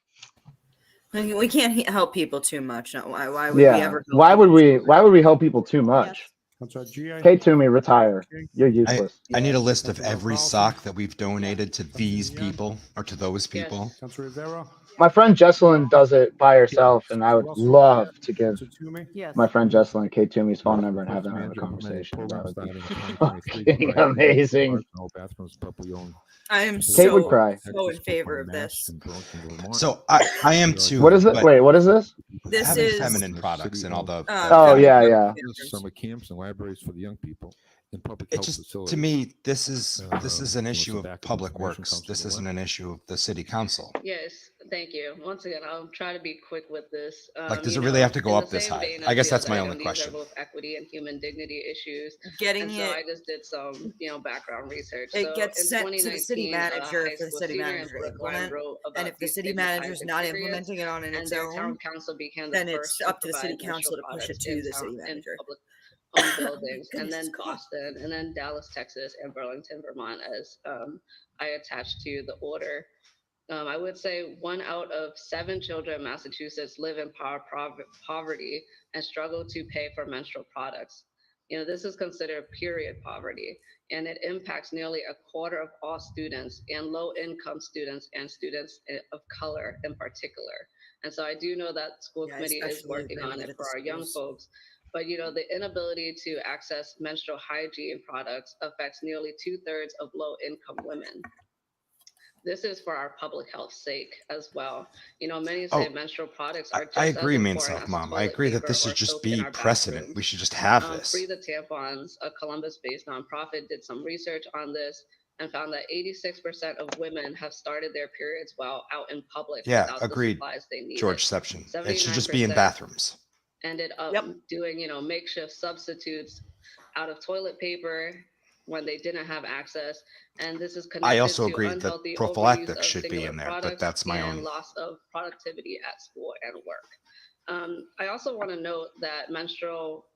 We can't help people too much. No, why would we Yeah. ever? help Why would people? we help people too much? Councilor GA, Kate Toomey, retire. You're useless. I need a list of Councilor every Carlson. sock that we've donated to these Nguyen. people or to those people. Yes. Councilor Rivera, My friend Jesselyn does it by herself, and I would Russell. love to give Councilor Toomey, Yes. my friend Jesselyn Kate Toomey's phone number and have them have a Manager, how many conversation. That programs would be starting in fucking 2023 provide amazing. bars, no bathrooms, publicly owned. I am Kate would so cry. so in favor of this. So I am too. What is it? but Wait, what is this? This having is feminine products and all the. Oh, feminine yeah, products. yeah. Summer camps and libraries for the young people and public It health just facilities. to me, this is an some issue of backup public information, works. Councilor This isn't Lynn. an issue of the city council. Yes, thank you. Once again, I'll try to be quick with this. Like, does it really have to go in up the this same high? vein I of guess the that's other my item, only these question. are both equity and human dignity issues. Getting And so it. I just did some, background research. It So gets in sent to the city 2019, manager high for the school city senior in manager to Brookline implement. wrote And about if the these city stigmatizing manager's not periods, implementing it on and its their town own, council became the then first it's to up to the city provide menstrual council to push it products to in the town city in manager. public-owned buildings, and Goodness then God. Boston, and then Dallas, Texas, and Burlington, Vermont, as I attached to the order. I would say 1 out of 7 children in Massachusetts live in poverty and struggle to pay for menstrual products. This is considered period poverty, and it impacts nearly a quarter of all students and low-income students and students of color in particular. And so I do know that school Yeah, committee is especially working on women it at for the our young schools. folks. But the inability to access menstrual hygiene products affects nearly 2/3 of low-income women. This is for our public health's sake as well. Many say menstrual products are just I as agree, Main important South as Mom. I toilet agree that paper this should or just soap in be our precedent. bathrooms. We should just have this. Free the Tampons, a Columbus-based nonprofit, did some research on this and found that 86% of women have started their periods while out in public Yeah, without agreed. the supplies they needed. George Seption. It should just be in 79% bathrooms. ended up doing, makeshift substitutes out of toilet paper when they didn't have access. And this is connected I also to agree that unhealthy overuse prophylactics of should be singular in there, but products that's my and own. loss of productivity at school and work. I also want to note that menstrual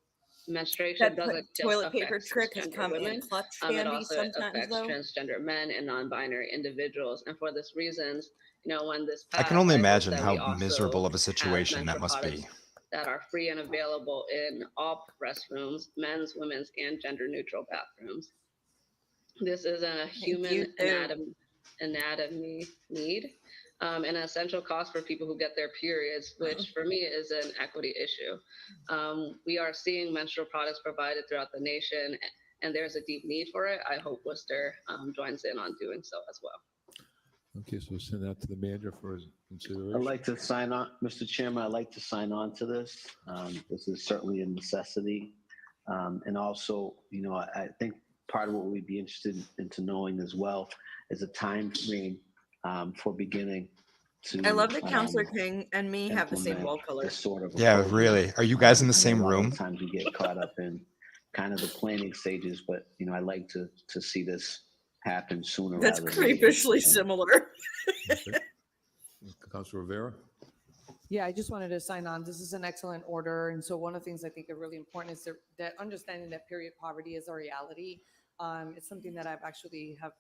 menstruation That doesn't just toilet paper affect trick has cisgender come in women. clutch It handy also sometimes, affects though. transgender men and non-binary individuals. And for this reasons, when this I can passed, only I hope imagine that how we also miserable of a have situation that menstrual must products be. that are free and available in all restrooms, men's, women's, and gender-neutral bathrooms. This is a human anatomy need, an essential cost for people who get their periods, which for me is an equity issue. We are seeing menstrual products provided throughout the nation, and there's a deep need for it. I hope Worcester joins in on doing so as well. Okay, so we'll send that to the manager for his consideration. I'd like to sign on, Mr. Chairman, I'd like to sign on to this. This is certainly a necessity. And also, I think part of what we'd be interested into knowing as well is a time frame for beginning to. I love that Councillor King and me have the same wall color. This sort of Yeah, program. really. Are you guys in the I know same a lot of room? the times we get caught up in kind of the planning stages, but I'd like to see this happen sooner. That's rather than later. creepishly similar. Councilor Rivera? Yeah, I just wanted to sign on. This is an excellent order. And so one of the things I think are really important is that understanding that period poverty is a reality. It's something that I've actually have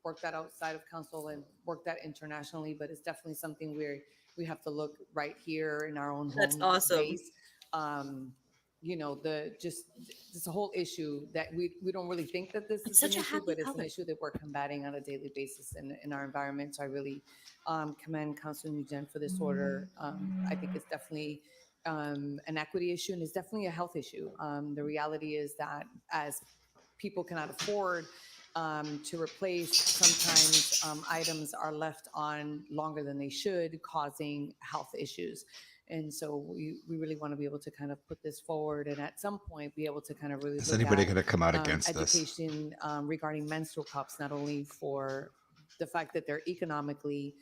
worked at outside of council and worked at internationally, but it's definitely something we have to look right here in our own home. That's awesome. Base. It's a whole issue that we don't really think that this is an issue, but it's an issue that we're combating on a daily basis in our environment. So I really commend Councilor Nugent for this order. I think it's definitely an equity issue, and it's definitely a health issue. The reality is that as people cannot afford to replace, sometimes items are left on longer than they should, causing health issues. And so we really want to be able to kind of put this forward, and at some point be able to kind of really Is look anybody at, going to come out against this? education regarding menstrual cups, not only for the fact that they're economically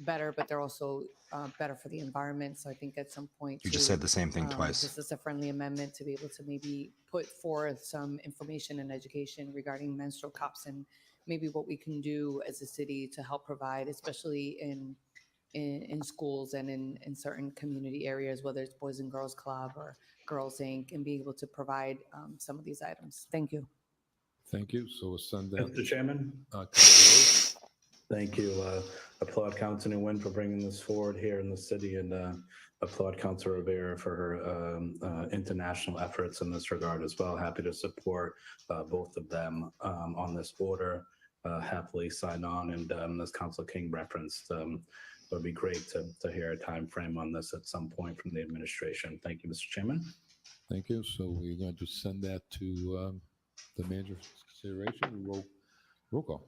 better, but they're also better for the environment. So I think at some point You just said the same thing twice. This is a friendly amendment to be able to maybe put forth some information and education regarding menstrual cups and maybe what we can do as a city to help provide, especially in schools and in certain community areas, whether it's Boys and Girls Club or Girls Inc., and be able to provide some of these items. Thank you. Thank you. So we'll send that. Mr. Chairman. Councilor Rose? Thank you. Applaud Councilor Nguyen for bringing this forward here in the city, and applaud Councilor Rivera for her international efforts in this regard as well. Happy to support both of them on this order. Happily sign on, and as Councilor King referenced, it would be great to hear a time frame on this at some point from the administration. Thank you, Mr. Chairman. Thank you. So we're going to send that to the manager for consideration. Roll call.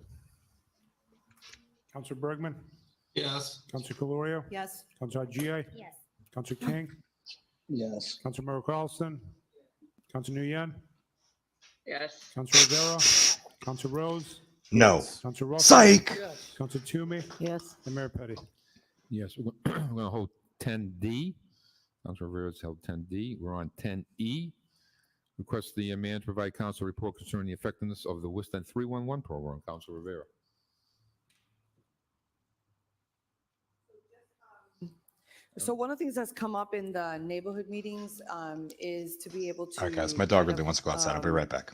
Councilor Bergman, Yes. Councilor Calorio, Yes. Councilor G.A., Yes. Councilor King, Yes. Councilor Merrill Carlson, Councilor Nguyen, Yes. Councilor Rivera, Councilor Rose, No. Councilor Russell, Psych. Councilor Toomey, Yes. and Mayor Petty. Yes, we're going to hold 10D. Councilor Rivera's held 10D. We're on 10E. Request the man to provide council report concerning the effectiveness of the Worcester 311 program. Councilor Rivera. So one of the things that's come up in the neighborhood meetings is to be able to. All right, guys. My dog really wants to go outside. I'll be right back.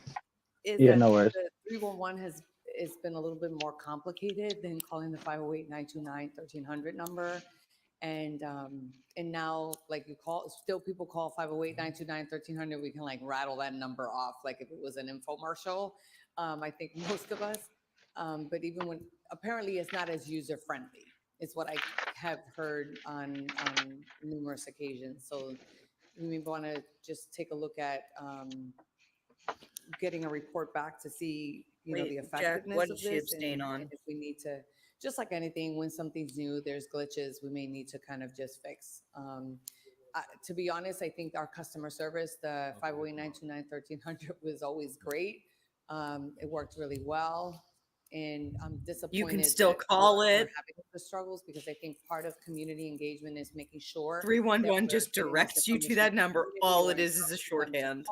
Yeah, no worries. The 311 has been a little bit more complicated than calling the 508-929-1300 number. And now, like, people call 508-929-1300. We can like rattle that number off like if it was an infomercial. I think most of us, but even when apparently it's not as user friendly. Is what I have heard on numerous occasions. So we may want to just take a look at getting a report back to see, the effectiveness what of did she this. abstain on? If we need to, just like anything, when something's new, there's glitches, we may need to kind of just fix. To be honest, I think our customer service, the 508-929-1300 was always great. It worked really well. And I'm disappointed. You can still that call we're it. having the struggles, because I think part of community engagement is making sure 311 just directs you to that number. All it is a shorthand.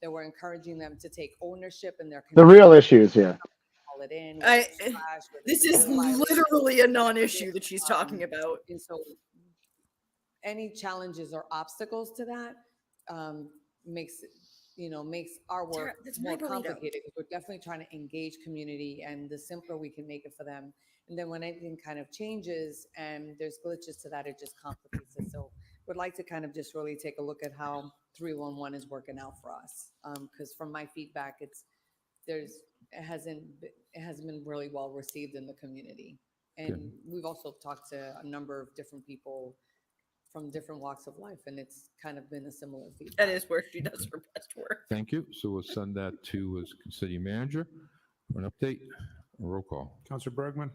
That we're encouraging them to take ownership in their The real issues here. call it in. This is literally a non-issue that she's talking about. And so any challenges or obstacles to that, makes makes our Tara, work that's my more burrito. complicated, because we're definitely trying to engage community, and the simpler we can make it for them. And then when anything kind of changes and there's glitches to that, it just complicates it. So would like to kind of just really take a look at how 311 is working out for us. Because from my feedback, it hasn't been really well received in the community. And we've also talked to a number of different people from different walks of life, and it's kind of been a similar feedback. That is where she does her best work. Thank you. So we'll send that to as city manager for an update. Roll call. Councilor Bergman,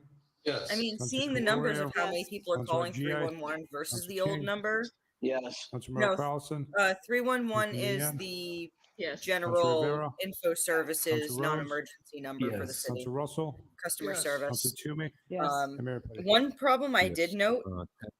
Yes. I mean, Councilor seeing the numbers of how many Yes. people are Councilor calling GI, 311 versus Councilor the old King. number. Yes. Councilor Merrill No, Carlson, 311 Councilor is Nguyen, the Yes. general Rivera, info services Councilor Rose, non-emergency number for the city. Councilor Russell, Customer Yes. service. Councilor Toomey, Yes. and Mayor Petty. One problem I did Yes. note,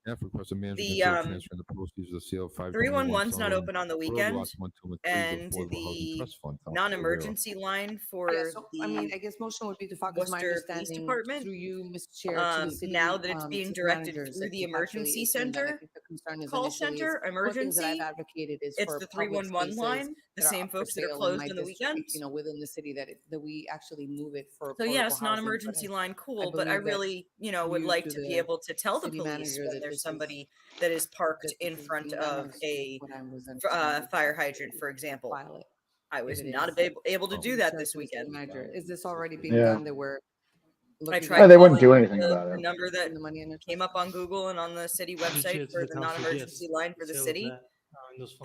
10F, request of management the, consider transferring the proceeds of the sale of 311's not open on the weekend, lots 1, 2, and 3 to and Affordable Housing the Trust Fund. Councilor non-emergency line for Yeah, so I mean, the I guess motion would be to focus my Worcester Police understanding Department, through you, Mr. Chair, to the city. now that it's being city directed managers through that the keep actually emergency issuing that. I center, think the concern is call initially center, one of the things that I've emergency, advocated is it's for the public 311 spaces line, the that are same up for folks that are sale in closed my on the district, weekends. within the city, that we actually move it for So affordable yes, housing. non-emergency line, cool, but I believe that really, would you like through to be the able to tell the city police manager when that there's this is- somebody that is parked that in this is front being done, of is a what I was understanding. fire hydrant, for example. File it. I was if it not is. able to do that this To the city weekend. manager. Is this already being Yeah. done that we're I looking tried at They wouldn't calling do anything the, about the it. number that putting the money in a came up on Google and on the city website for the non-emergency line for the city,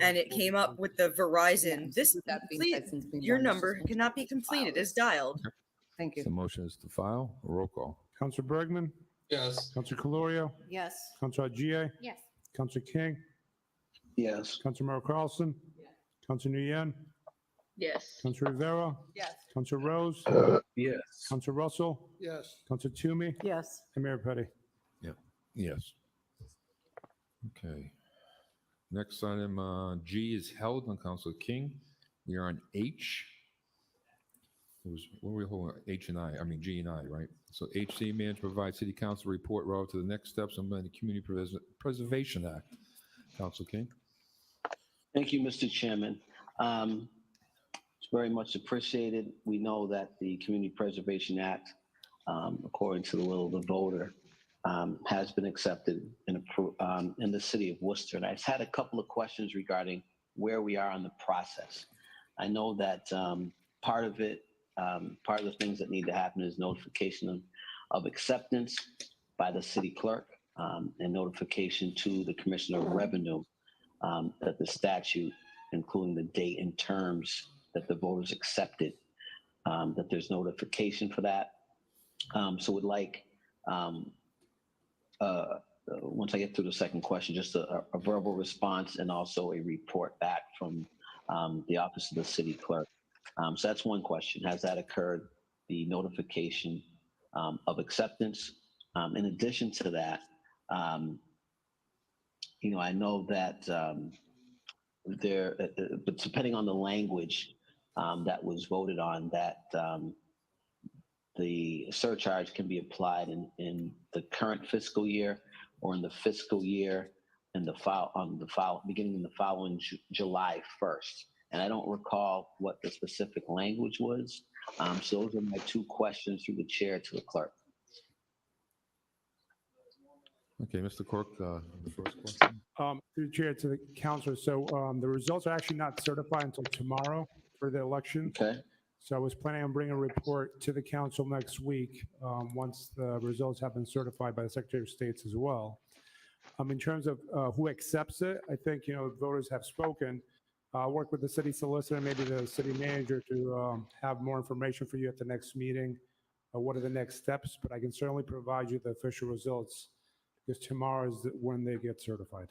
and it came up with the Verizon. This with that being complete, said, since being your done, it's number just cannot be completed as dialed. Thank you. The motion is to file. Roll call. Councilor Bergman, Yes. Councilor Calorio, Yes. Councilor GA, Yes. Councilor King, Yes. Councilor Merrill Carlson, Councilor Nguyen, Yes. Councilor Rivera, Yes. Councilor Rose, Yes. Councilor Russell, Yes. Councilor Toomey, Yes. and Mayor Petty. Yes. Okay. Next item, G is held on Councilor King. We are on H. What were we holding? H and I mean G and I, right? So HC manager provides city council report relative to the next steps on the Community Preservation Act. Councilor King. Thank you, Mr. Chairman. It's very much appreciated. We know that the Community Preservation Act, according to the will of the voter, has been accepted in the city of Worcester. And I've had a couple of questions regarding where we are on the process. I know that part of the things that need to happen is notification of acceptance by the city clerk and notification to the Commissioner of Revenue that the statute, including the date and terms that the voters accepted, that there's notification for that. So would like, once I get through the second question, just a verbal response and also a report back from the office of the city clerk. So that's one question. Has that occurred? The notification of acceptance. In addition to that, I know that but depending on the language that was voted on, that the surcharge can be applied in the current fiscal year or in the fiscal year beginning in the following July 1st. And I don't recall what the specific language was. So those are my two questions through the chair to the clerk. Okay, Mr. Clerk, the first question. Through the chair to the councilor. So the results are actually not certified until tomorrow for the election. Okay. So I was planning on bringing a report to the council next week once the results have been certified by the Secretary of State as well. In terms of who accepts it, I think, voters have spoken. I'll work with the city solicitor, maybe the city manager to have more information for you at the next meeting. What are the next steps? But I can certainly provide you the official results because tomorrow is when they get certified.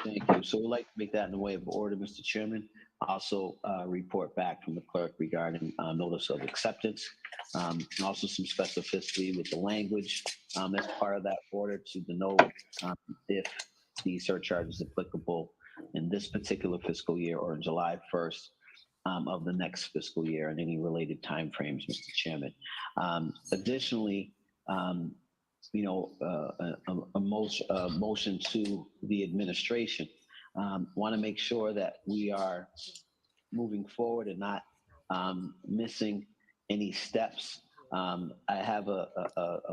Thank you. So we'd like to make that in the way of order, Mr. Chairman. Also report back from the clerk regarding notice of acceptance, and also some specificity with the language as part of that order to denote if the surcharge is applicable in this particular fiscal year or July 1st of the next fiscal year and any related timeframes, Mr. Chairman. Additionally, a motion to the administration Want to make sure that we are moving forward and not missing any steps. I have a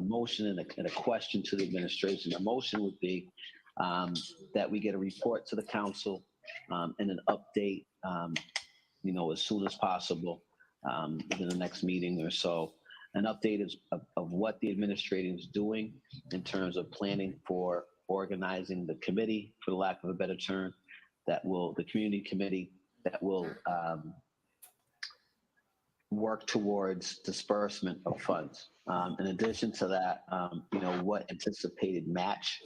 motion and a question to the administration. The motion would be that we get a report to the council and an update, as soon as possible within the next meeting or so. An update of what the administration is doing in terms of planning for organizing the committee, for the lack of a better term, the community committee that will work towards disbursement of funds. In addition to that, what anticipated match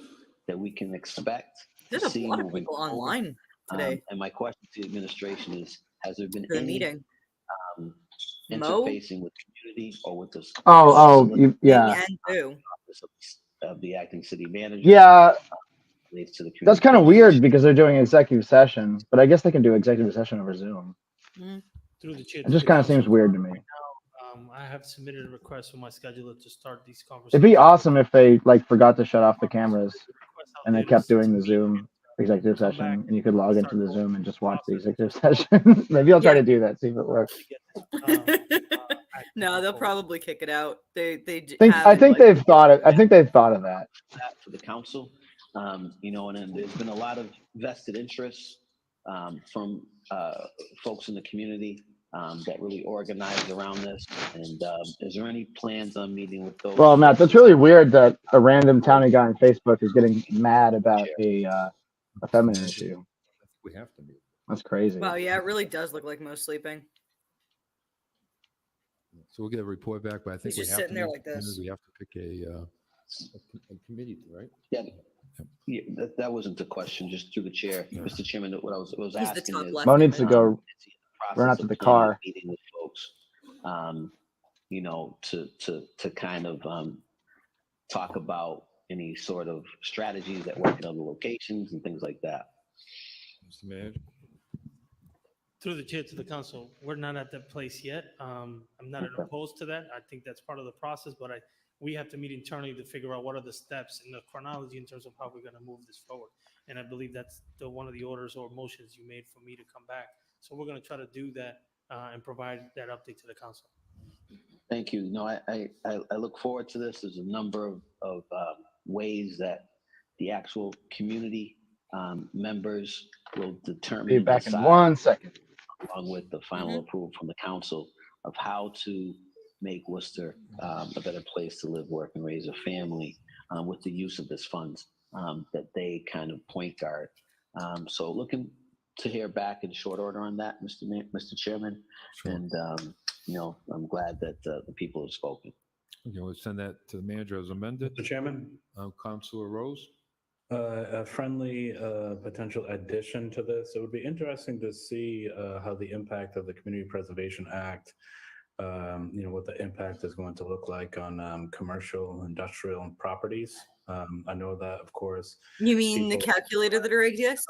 that we can expect to There's a see lot of moving people forward. online today And my question to the administration is, has there been for the any meeting. Mo? interfacing with community or with the Yeah. And Boo. of the acting city manager? Yeah, Relates to the that's community kind of preservation? weird because they're doing executive session, but I guess they can do executive session over Zoom. Through the chair It to just the kind of council, seems weird to me. right now, I have submitted a request for my scheduler to start these conversations. It'd be awesome if they forgot to shut off the cameras and they kept doing the Zoom executive session, and you could log into the Zoom and just watch the executive session. Maybe I'll try to do that, see if it works. No, they'll probably kick it out. They I think they've thought of that. For the council, and then there's been a lot of vested interest from folks in the community that really organized around this. And is there any plans on meeting with those? Well, Matt, that's really weird that a random townie guy on Facebook is getting mad about a feminine issue. We have to meet. That's crazy. Wow, yeah, it really does look like Mo's sleeping. So we'll get a report back, but I think He's we just have sitting to there meet like this. We have to pick a committee, right? Yeah, that wasn't the question, just through the chair. Mr. Chairman, what I was He's the asking top is, left. Mo needs to go process run out to of the planning a car. meeting with folks, to kind of talk about any sort of strategies that work in other locations and things like that. Mr. Manager? Through the chair to the council, we're not at that place yet. I'm not opposed to that. I think that's part of the process, but we have to meet internally to figure out what are the steps in the chronology in terms of how we're going to move this forward. And I believe that's one of the orders or motions you made for me to come back. So we're going to try to do that and provide that update to the council. Thank you. No, I look forward to this. There's a number of ways that the actual community members will determine. Be back in decide, 1 second. along with the final approval from the council of how to make Worcester a better place to live, work, and raise a family with the use of this funds that they kind of point guard. So looking to hear back in short order on that, Mr. Chairman. Sure. And, I'm glad that the people have spoken. Okay, we'll send that to the manager as amended. Mr. Chairman? Councilor Rose? A friendly potential addition to this. It would be interesting to see how the impact of the Community Preservation Act, what the impact is going to look like on commercial, industrial properties. I know that, of course. You mean the calculator that already exists?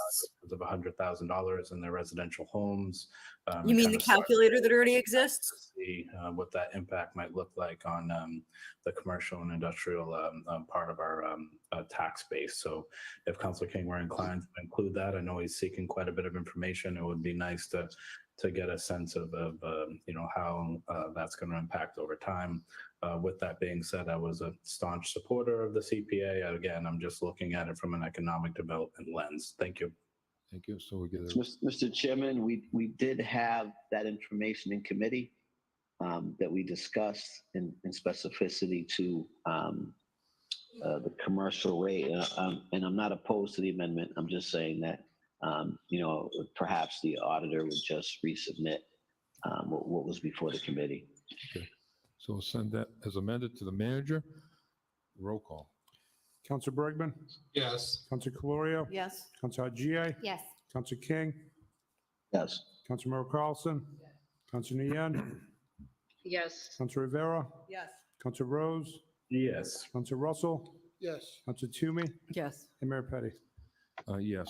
Of $100,000 in their residential homes. You mean the calculator that already exists? See what that impact might look like on the commercial and industrial part of our tax base. So if Councilor King were inclined to include that, I know he's seeking quite a bit of information. It would be nice to get a sense of how that's going to impact over time. With that being said, I was a staunch supporter of the CPA. Again, I'm just looking at it from an economic development lens. Thank you. Thank you. So we get Mr. Chairman, we did have that information in committee that we discussed in specificity to the commercial rate. And I'm not opposed to the amendment. I'm just saying that, perhaps the auditor would just resubmit what was before the committee. Okay. So we'll send that as amended to the manager. Roll call. Councilor Bergman? Yes. Councilor Calorio? Yes. Councilor Haji? Yes. Councilor King? Yes. Councilor Merrill Carlson? Councilor Nguyen? Yes. Councilor Rivera? Yes. Councilor Rose? Yes. Councilor Russell? Yes. Councilor Toomey? Yes. And Mayor Petty? Yes.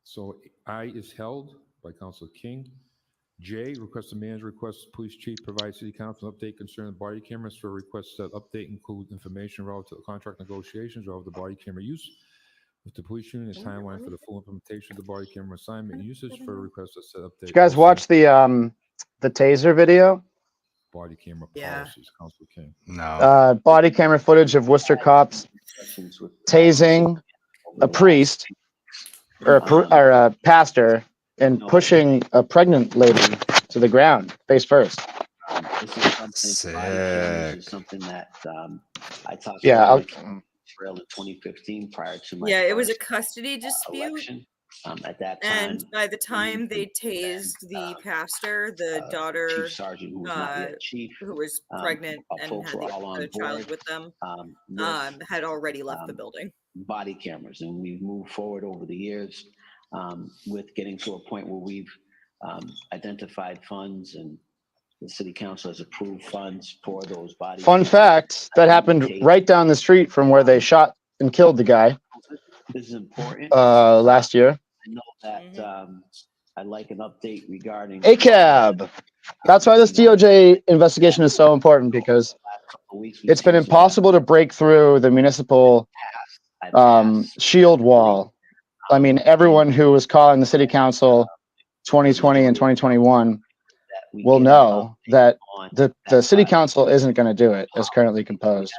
So I is held by Councilor King. J, request the manager requests police chief provide city council update concerning body cameras. For requests that update include information relative to the contract negotiations or of the body camera use. With the police union, a timeline for the full implementation of the body camera assignment and usage for requests to set up. Did you guys watch the taser video? Body camera Yeah. policies, Council King. No. Body camera footage of Worcester cops tasing a priest or a pastor and pushing a pregnant lady to the ground face first. This is something, body cameras is Sick. something that I talked Yeah, about in 2015 prior to my Yeah, it was a first, custody dispute. election. At that time, And by the time they tased the pastor, the daughter, Chief Sergeant, who was not yet chief, who was pregnant and folks had were all on the child board with them, with had already left the building. body cameras, and we've moved forward over the years with getting to a point where we've identified funds, and the city council has approved funds for those body Fun cameras. fact, that happened right down the street from where they shot and killed the guy This is important. last year. I know that I'd like an update regarding ACAB. That's why this DOJ investigation is so important, because it's been impossible to break through the municipal shield wall. I mean, everyone who was calling the city council 2020 and 2021 will know that the city council isn't going to do it as currently composed.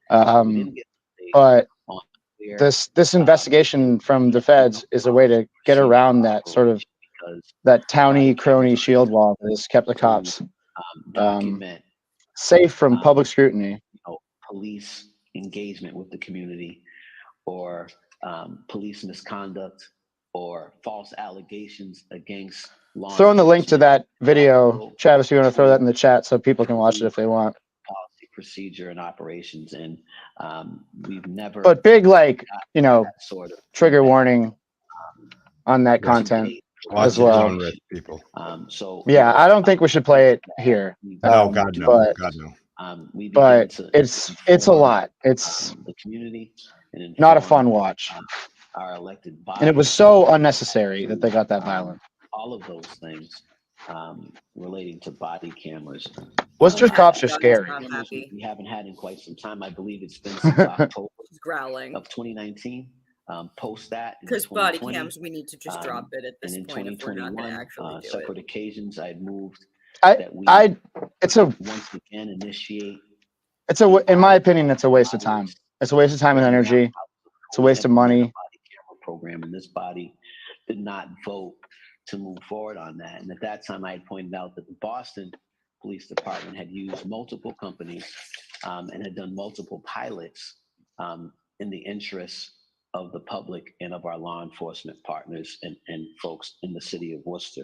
But this investigation from the feds is a way to get around that sort of that towny crony shield wall that has kept the cops safe from public scrutiny. Police engagement with the community, or police misconduct, or false allegations against law Throw in the link to enforcement. that video, Travis. You want to throw that in the chat so people can watch it if they want. Policy, procedure, and operations, and we've never. But big, like, sort of trigger warning on that content as well. People. So yeah, I don't think we should play it here. No, God no, but, God no. But it's a lot. It's the community, and not a fun watch. Our elected body, And it was so unnecessary that they got that violent. all of those things relating to body cameras. Worcester's cops are scary. We haven't had in quite some time. I believe it's been since October growling of 2019. Post that, because body cams, we need to just drop it at this and in point if we're not going to 2021, actually do separate it. occasions, I had moved it's a once again initiate. In my opinion, it's a waste of time. It's a waste of time and energy. It's a waste of money. Body camera program, and this body did not vote to move forward on that. And at that time, I had pointed out that the Boston Police Department had used multiple companies and had done multiple pilots in the interests of the public and of our law enforcement partners and folks in the city of Worcester.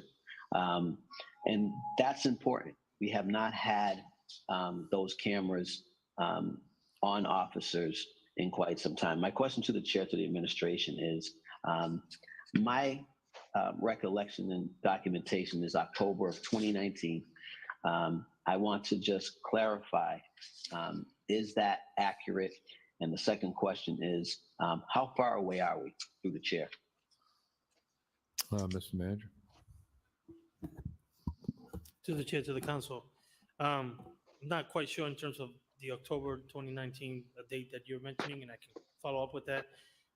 And that's important. We have not had those cameras on officers in quite some time. My question to the chair, to the administration is, my recollection and documentation is October of 2019. I want to just clarify, is that accurate? And the second question is, how far away are we, through the chair? Mr. Manager. To the chair, to the council. I'm not quite sure in terms of the October 2019 date that you're mentioning, and I can follow up with that.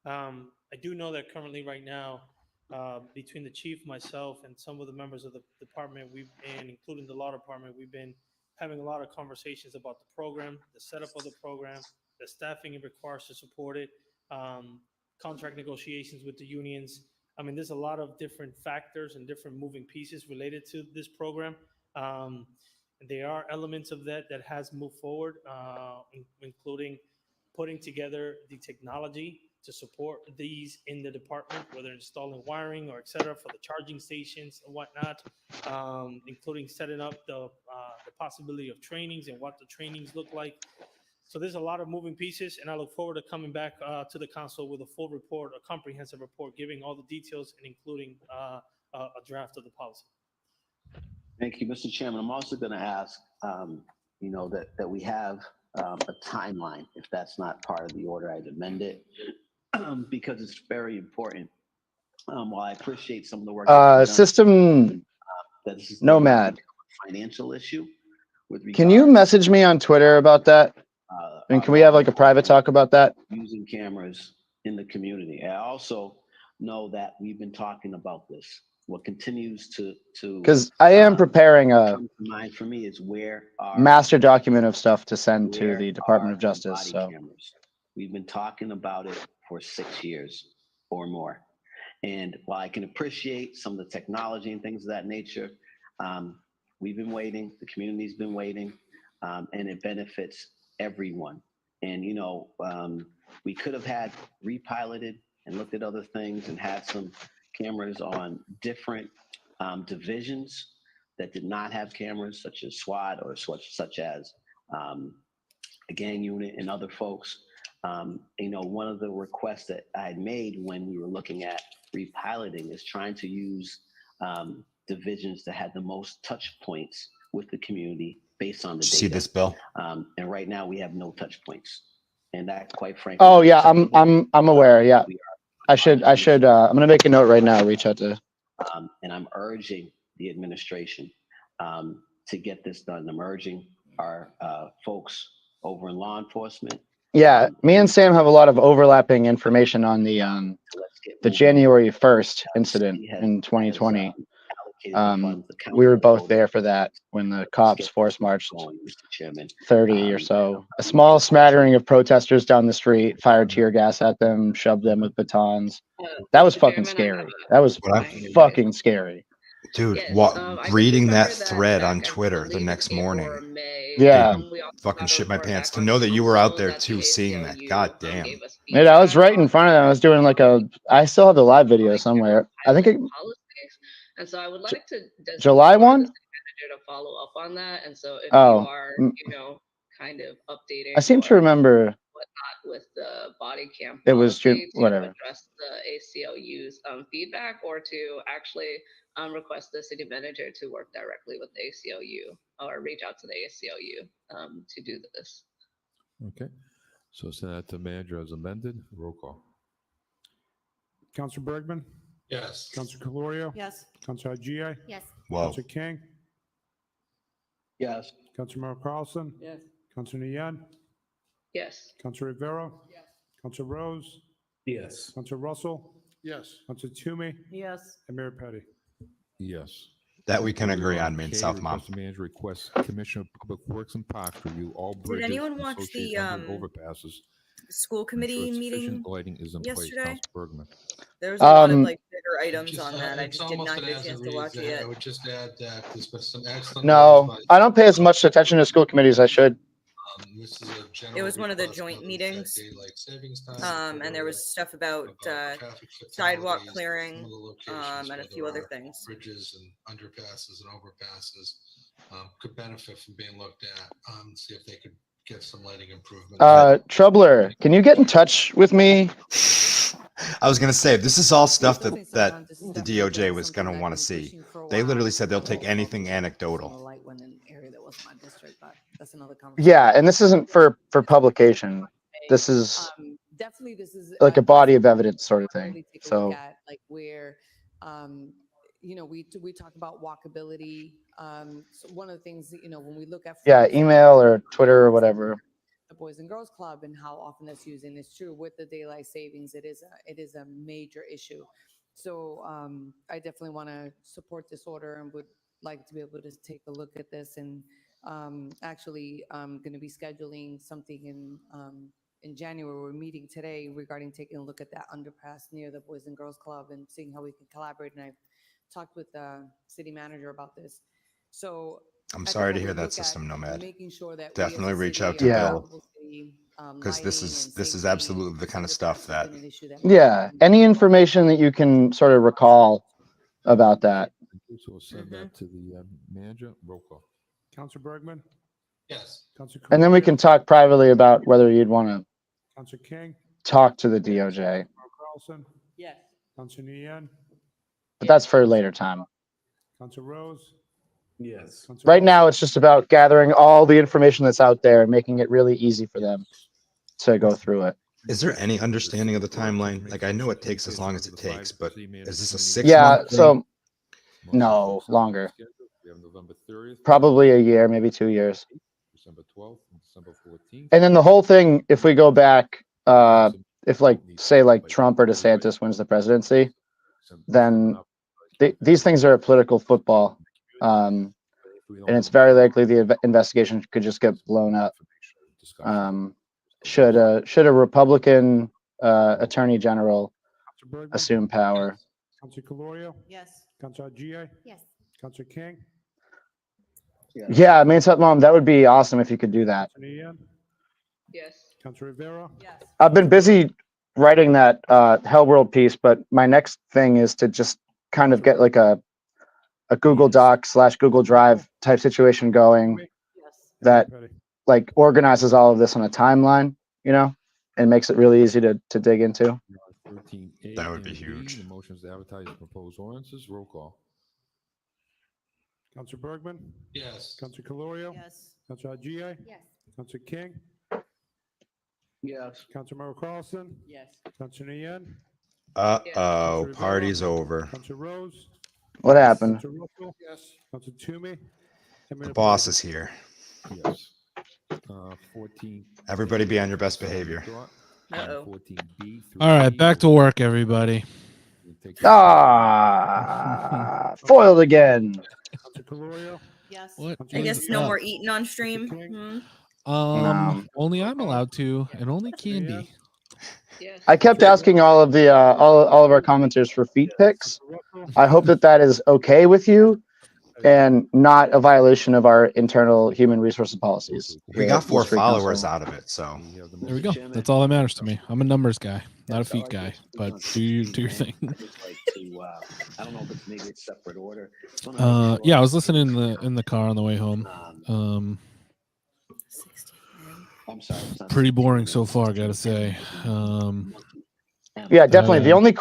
I do know that currently right now, between the chief, myself, and some of the members of the department, including the law department, we've been having a lot of conversations about the program, the setup of the program, the staffing it requires to support it, contract negotiations with the unions. I mean, there's a lot of different factors and different moving pieces related to this program. There are elements of that has moved forward, including putting together the technology to support these in the department, whether installing wiring or et cetera for the charging stations and whatnot, including setting up the possibility of trainings and what the trainings look like. So there's a lot of moving pieces, and I look forward to coming back to the council with a full report, a comprehensive report, giving all the details and including a draft of the policy. Thank you, Mr. Chairman. I'm also going to ask, that we have a timeline. If that's not part of the order, I'd amend it because it's very important. While I appreciate some of the work system that this is nomad a financial issue. Can you message me on Twitter about that? And can we have like a private talk about that? Using cameras in the community. I also know that we've been talking about this. What continues to Because I am preparing a come to mind for me is where are master document of stuff to send to where the Department are of Justice. body So cameras? We've been talking about it for 6 years or more. And while I can appreciate some of the technology and things of that nature, we've been waiting, the community's been waiting, and it benefits everyone. And, you know, we could have had repiloted and looked at other things and had some cameras on different divisions that did not have cameras, such as SWAT or such as a gang unit and other folks. You know, one of the requests that I had made when we were looking at repiloting is trying to use divisions that had the most touch points with the community based on the data. See this, Bill? And right now we have no touch points, and that, quite frankly. oh yeah, I'm aware. Yeah, I should I'm gonna make a note right now. Reach out to. And I'm urging the administration to get this done. I'm urging our folks over in law enforcement. Yeah, me and Sam have a lot of overlapping information on the January 1st incident in 2020. We were both there for that when the cops force marched 30 or so. A small smattering of protesters down the street, fired tear gas at them, shoved them with batons. That was fucking scary. That was fucking scary. Dude, Yes, reading that thread on Twitter the next morning. Yeah. Fucking shit my pants. To know that you were out there too, seeing that. God damn. Yeah, I was right in front of them. I was doing like I still have the live video somewhere. I think And so I would like to July 1? manager to follow up on that. And so if Oh, you are, you know, kind of updating I seem to remember whatnot with the body cam it was policy to whatever. address the ACLU's feedback, or to actually request the city manager to work directly with the ACLU or reach out to the ACLU to do this. Okay. So send that to manager as amended. Roll call. Councilor Bergman? Yes. Councilor Calorio? Yes. Councilor Haji? Yes. Whoa. Councilor King? Yes. Councilor Merrill Carlson? Yes. Councilor Nguyen? Yes. Councilor Rivera? Yes. Councilor Rose? Yes. Councilor Russell? Yes. Councilor Toomey? Yes. And Mayor Petty? Yes. That we can agree on, Main South Mom. Manager requests Commissioner of Public Works and Parks review all bridges. anyone watch associated the, under overpasses. school committee Ensure meeting sufficient lighting is in place. yesterday? Council Bergman. There was a lot of Um, like bigger items on that. I It's just did almost not an get a as chance it to watch reads. it yet. I would just add that there's been some excellent. No, I don't pay as much attention to school committees as I should. This is a general It was one of the request joint whether meetings. it's at daylight savings time, And there was stuff about traffic sidewalk fatalities, clearing, some of the locations and a where few there other are things. Bridges and underpasses and overpasses could benefit from being looked at. See if they could get some lighting improvements. Troubler, can you get in touch with me? I was gonna say, this is all stuff that the DOJ was gonna want to see. They literally said they'll take anything anecdotal. Yeah, and this isn't for publication. This is Definitely, this is like a body of evidence sort of really thing. take a So look at like where, you know, we talk about walkability. So one of the things that, you know, when we look at, for yeah, example, email or Twitter or whatever. the Boys and Girls Club and how often that's used, and it's true with the daylight savings, it is a major issue. So I definitely want to support this order and would like to be able to take a look at this. And actually, I'm going to be scheduling something in January. We're meeting today regarding taking a look at that underpass near the Boys and Girls Club and seeing how we can collaborate. And I've talked with the city manager about this. So I'm I think sorry to when we hear that, look at System Nomad. making sure that we as a Definitely reach city out to are Yeah. Bill, because this is absolutely the kind of stuff that. Yeah, any information that you can sort of recall about that. So we'll send that to the manager. Roll call. Councilor Bergman? Yes. Councilor And then we Calorio? can talk privately about whether you'd want to Councilor King? talk to the DOJ, Merrill Carlson? Yes. Councilor Nguyen? but that's for a later time. Councilor Rose? Yes. Councilor Right now, Russell? it's just about gathering all the information that's out there and making it really easy for them to go through it. Is there any understanding of the timeline? Like, I know it takes as long as it takes, but is this a 6 Yeah, month? so no, longer. We have November 30th. Probably a year, maybe 2 years. December 12th and December 14th. And then the whole thing, if we go back if like, say like Trump or DeSantis wins the presidency, then these things are a political football. And it's very likely the investigation could just get blown up. Should a Republican attorney general assume power? Councilor Calorio? Yes. Councilor G.A.? Yes. Councilor King? Yeah, I mean, Mom, that would be awesome if you could do that. Councilor Ian? Yes. Councilor Rivera? Yes. I've been busy writing that Hell World piece, but my next thing is to just kind of get like a Google Doc / Google Drive type situation going that like organizes all of this on a timeline, you know, and makes it really easy to dig into. 13A That would be and B, huge. The motions to advertise proposed ordinances. Roll call. Councilor Bergman? Yes. Councilor Calorio? Yes. Councilor G.A.? Yes. Councilor King? Yes. Councilor Carlson? Yes. Councilor Ian? Uh-oh, party's over. Councilor Rose? What happened? Councilor Russell? Yes. Councilor Toomey? And Mayor The boss Pete. is here. Yes. 14. Everybody be on your best behavior. Uh-oh. 14B. All right, back to work, everybody. Foiled again. Councilor Calorio? Yes. What? I guess is no up? more eating on stream. Hmm? Only I'm allowed to, and only candy. Yes. I kept asking all of the all of our commenters for feet pics. I hope that is okay with you and not a violation of our internal human resources policies. We got 4 followers out of it, so There we go. That's all that matters to me. I'm a numbers guy, not a feet guy. But do your thing. I don't know if it's maybe a separate order. Yeah, I was listening in the car on the way home. I'm sorry. Pretty boring so far, gotta say. Yeah, definitely. The only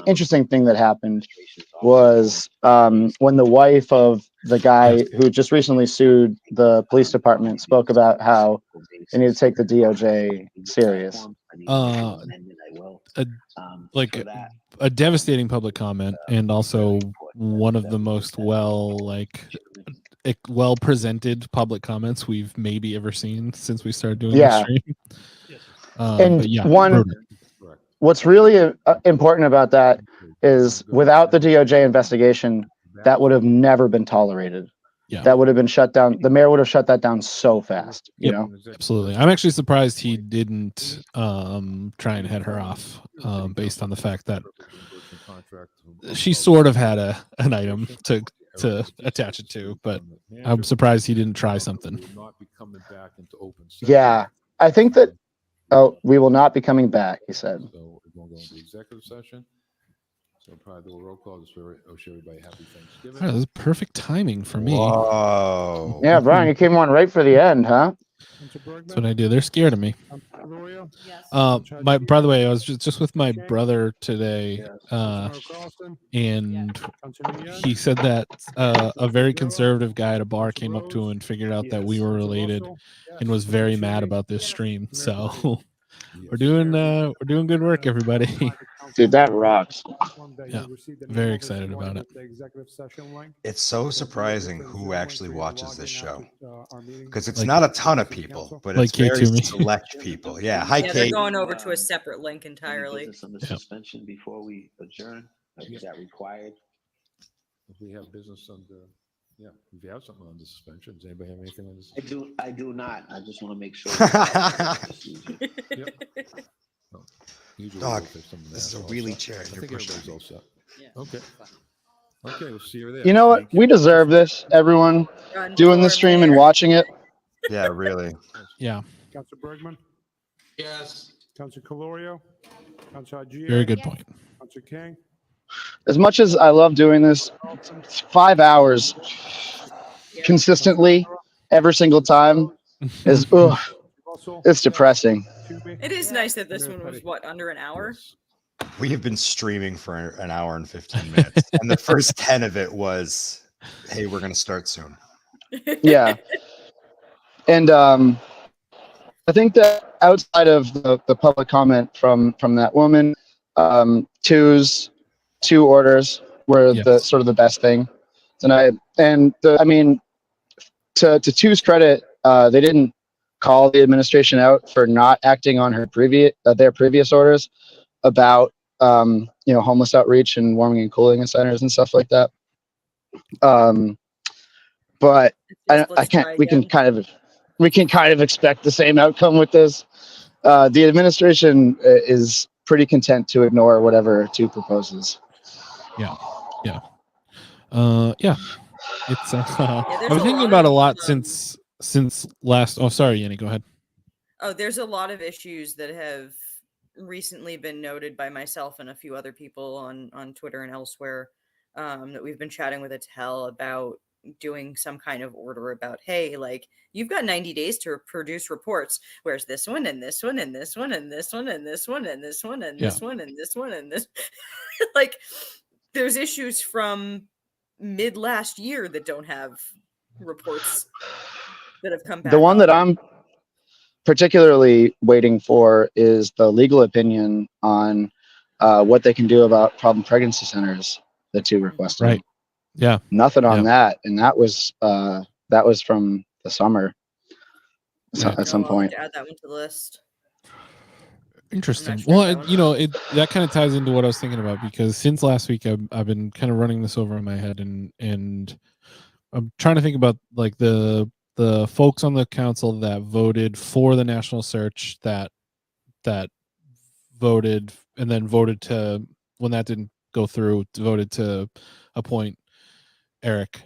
interesting thing that happened was when the wife of the guy who just recently sued the police department spoke about how they need to take the DOJ serious. A devastating public comment, and also one of the most well presented public comments we've maybe ever seen since we started doing this stream. And what's really important about that is without the DOJ investigation, that would have never been tolerated. Yeah. That would have been shut down. The mayor would have shut that down so fast. You know, absolutely. I'm actually surprised he didn't try and head her off, based on the fact that she sort of had an item to attach it to, but I'm surprised he didn't try something. Yeah, I think that. Oh, we will not be coming back, he said. So we're going to go into executive session. So probably do a roll call. Just wish everybody happy Thanksgiving. This is perfect timing for me. Whoa. Yeah, Brian, you came on right for the end, huh? That's what I do. They're scared of me. By the way, I was just with my brother today, and he said that a very conservative guy at a bar came up to him and figured out that we were related, and was very mad about this stream. So we're doing good work, everybody. Dude, that rocks. Yeah, very excited about it. It's so surprising who actually watches this show, because it's not a ton of people, but it's very select people. Yeah, hi They're Kate. going over to a separate link entirely. Under suspension before we adjourn. Is that required? If we have business under, if you have something under suspension, does anybody have anything under suspension? I do not. I just want to make sure. Dog, this is a wheelie chair. You're pushing me. All set. Okay. Okay, we'll see you there. You know what? We deserve this, everyone. Doing the stream and watching it. Yeah, really. Yeah. Councilor Bergman? Yes. Councilor Calorio? Councilor G.A.? Very good point. Councilor King? As much as I love doing this, 5 hours consistently every single time is it's depressing. It is nice that this one was under an hour. We have been streaming for an hour and 15 minutes, and the first 10 of it was, "Hey, we're going to start soon." Yeah, and I think that outside of the public comment from that woman, two orders were the sort of the best thing tonight. And I mean, to Two's credit, they didn't call the administration out for not acting on their previous orders about homeless outreach and warming and cooling centers and stuff like that. But I can't. We can kind of expect the same outcome with this. The administration is pretty content to ignore whatever two proposes. Yeah. It's I've been thinking about a lot since last. Oh, sorry, Yenni, go ahead. Oh, there's a lot of issues that have recently been noted by myself and a few other people on Twitter and elsewhere, that we've been chatting with Atel about doing some kind of order about, hey, like, you've got 90 days to produce reports. Where's this one and this one and this one and this one and this one and this one and this one and this one and this? Like, there's issues from mid last year that don't have reports that have come back. The one that I'm particularly waiting for is the legal opinion on what they can do about problem pregnancy centers. The two requested. Right. Yeah. Nothing on that, and that was from the summer. At some point. Add that one to the list. Interesting. Well, that kind of ties into what I was thinking about, because since last week I've been kind of running this over in my head, and I'm trying to think about like the folks on the council that voted for the national search, that voted and then voted to, when that didn't go through, voted to appoint Eric.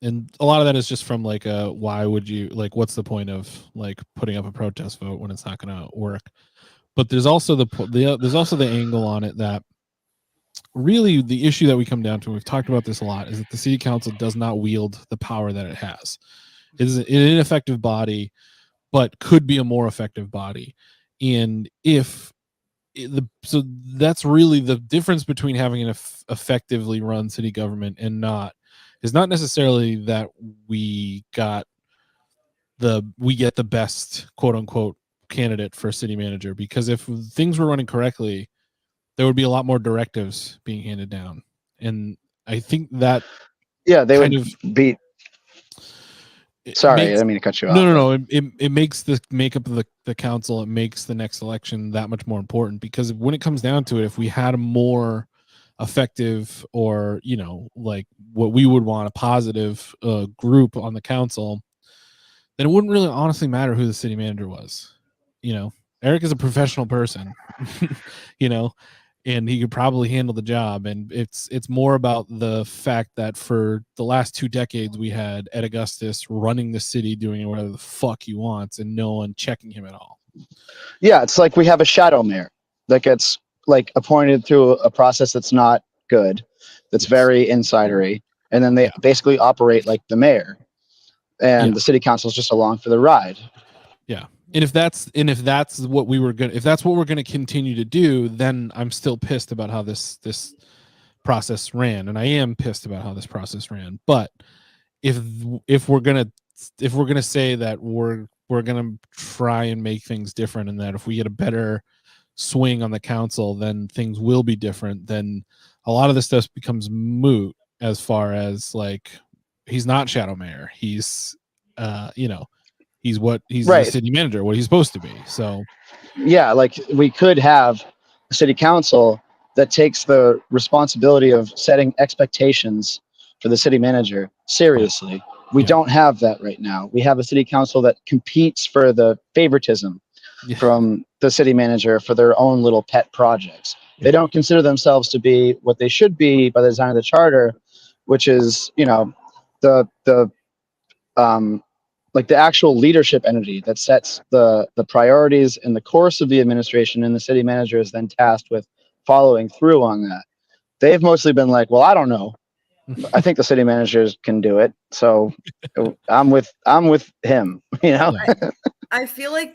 And a lot of that is just from like why would you, like, what's the point of like putting up a protest vote when it's not going to work? But there's also there's also the angle on it that really the issue that we come down to, and we've talked about this a lot, is that the city council does not wield the power that it has. It is an ineffective body, but could be a more effective body. And so that's really the difference between having an effectively run city government and not, is not necessarily that we get the best quote unquote candidate for city manager, because if things were running correctly, there would be a lot more directives being handed down. And I think that they would be. Sorry, I didn't mean to cut you off. No. It makes the makeup of the council, it makes the next election that much more important, because when it comes down to it, if we had a more effective, or like what we would want, a positive group on the council, then it wouldn't really honestly matter who the city manager was. Eric is a professional person, and he could probably handle the job. And it's more about the fact that for the last 2 decades we had Ed Augustus running the city, doing whatever the fuck he wants, and no one checking him at all. Yeah, it's like we have a shadow mayor that gets like appointed through a process that's not good, that's very insidery, and then they basically operate like the mayor, and the city council is just along for the ride. Yeah. And if that's what we're gonna continue to do, then I'm still pissed about how this process ran, and I am pissed about how this process ran. But if we're gonna say that we're gonna try and make things different, and that if we get a better swing on the council, then things will be different, then a lot of this stuff becomes moot, as far as like, he's not shadow mayor, he's he's the city manager, what he's supposed to be. So yeah, like we could have a city council that takes the responsibility of setting expectations for the city manager seriously. We don't have that right now. We have a city council that competes for the favoritism from the city manager for their own little pet projects. They don't consider themselves to be what they should be by the design of the charter, which is, like the actual leadership entity that sets the priorities in the course of the administration, and the city manager is then tasked with following through on that. They've mostly been like, well, I don't know. I think the city managers can do it. So I'm with him, I feel like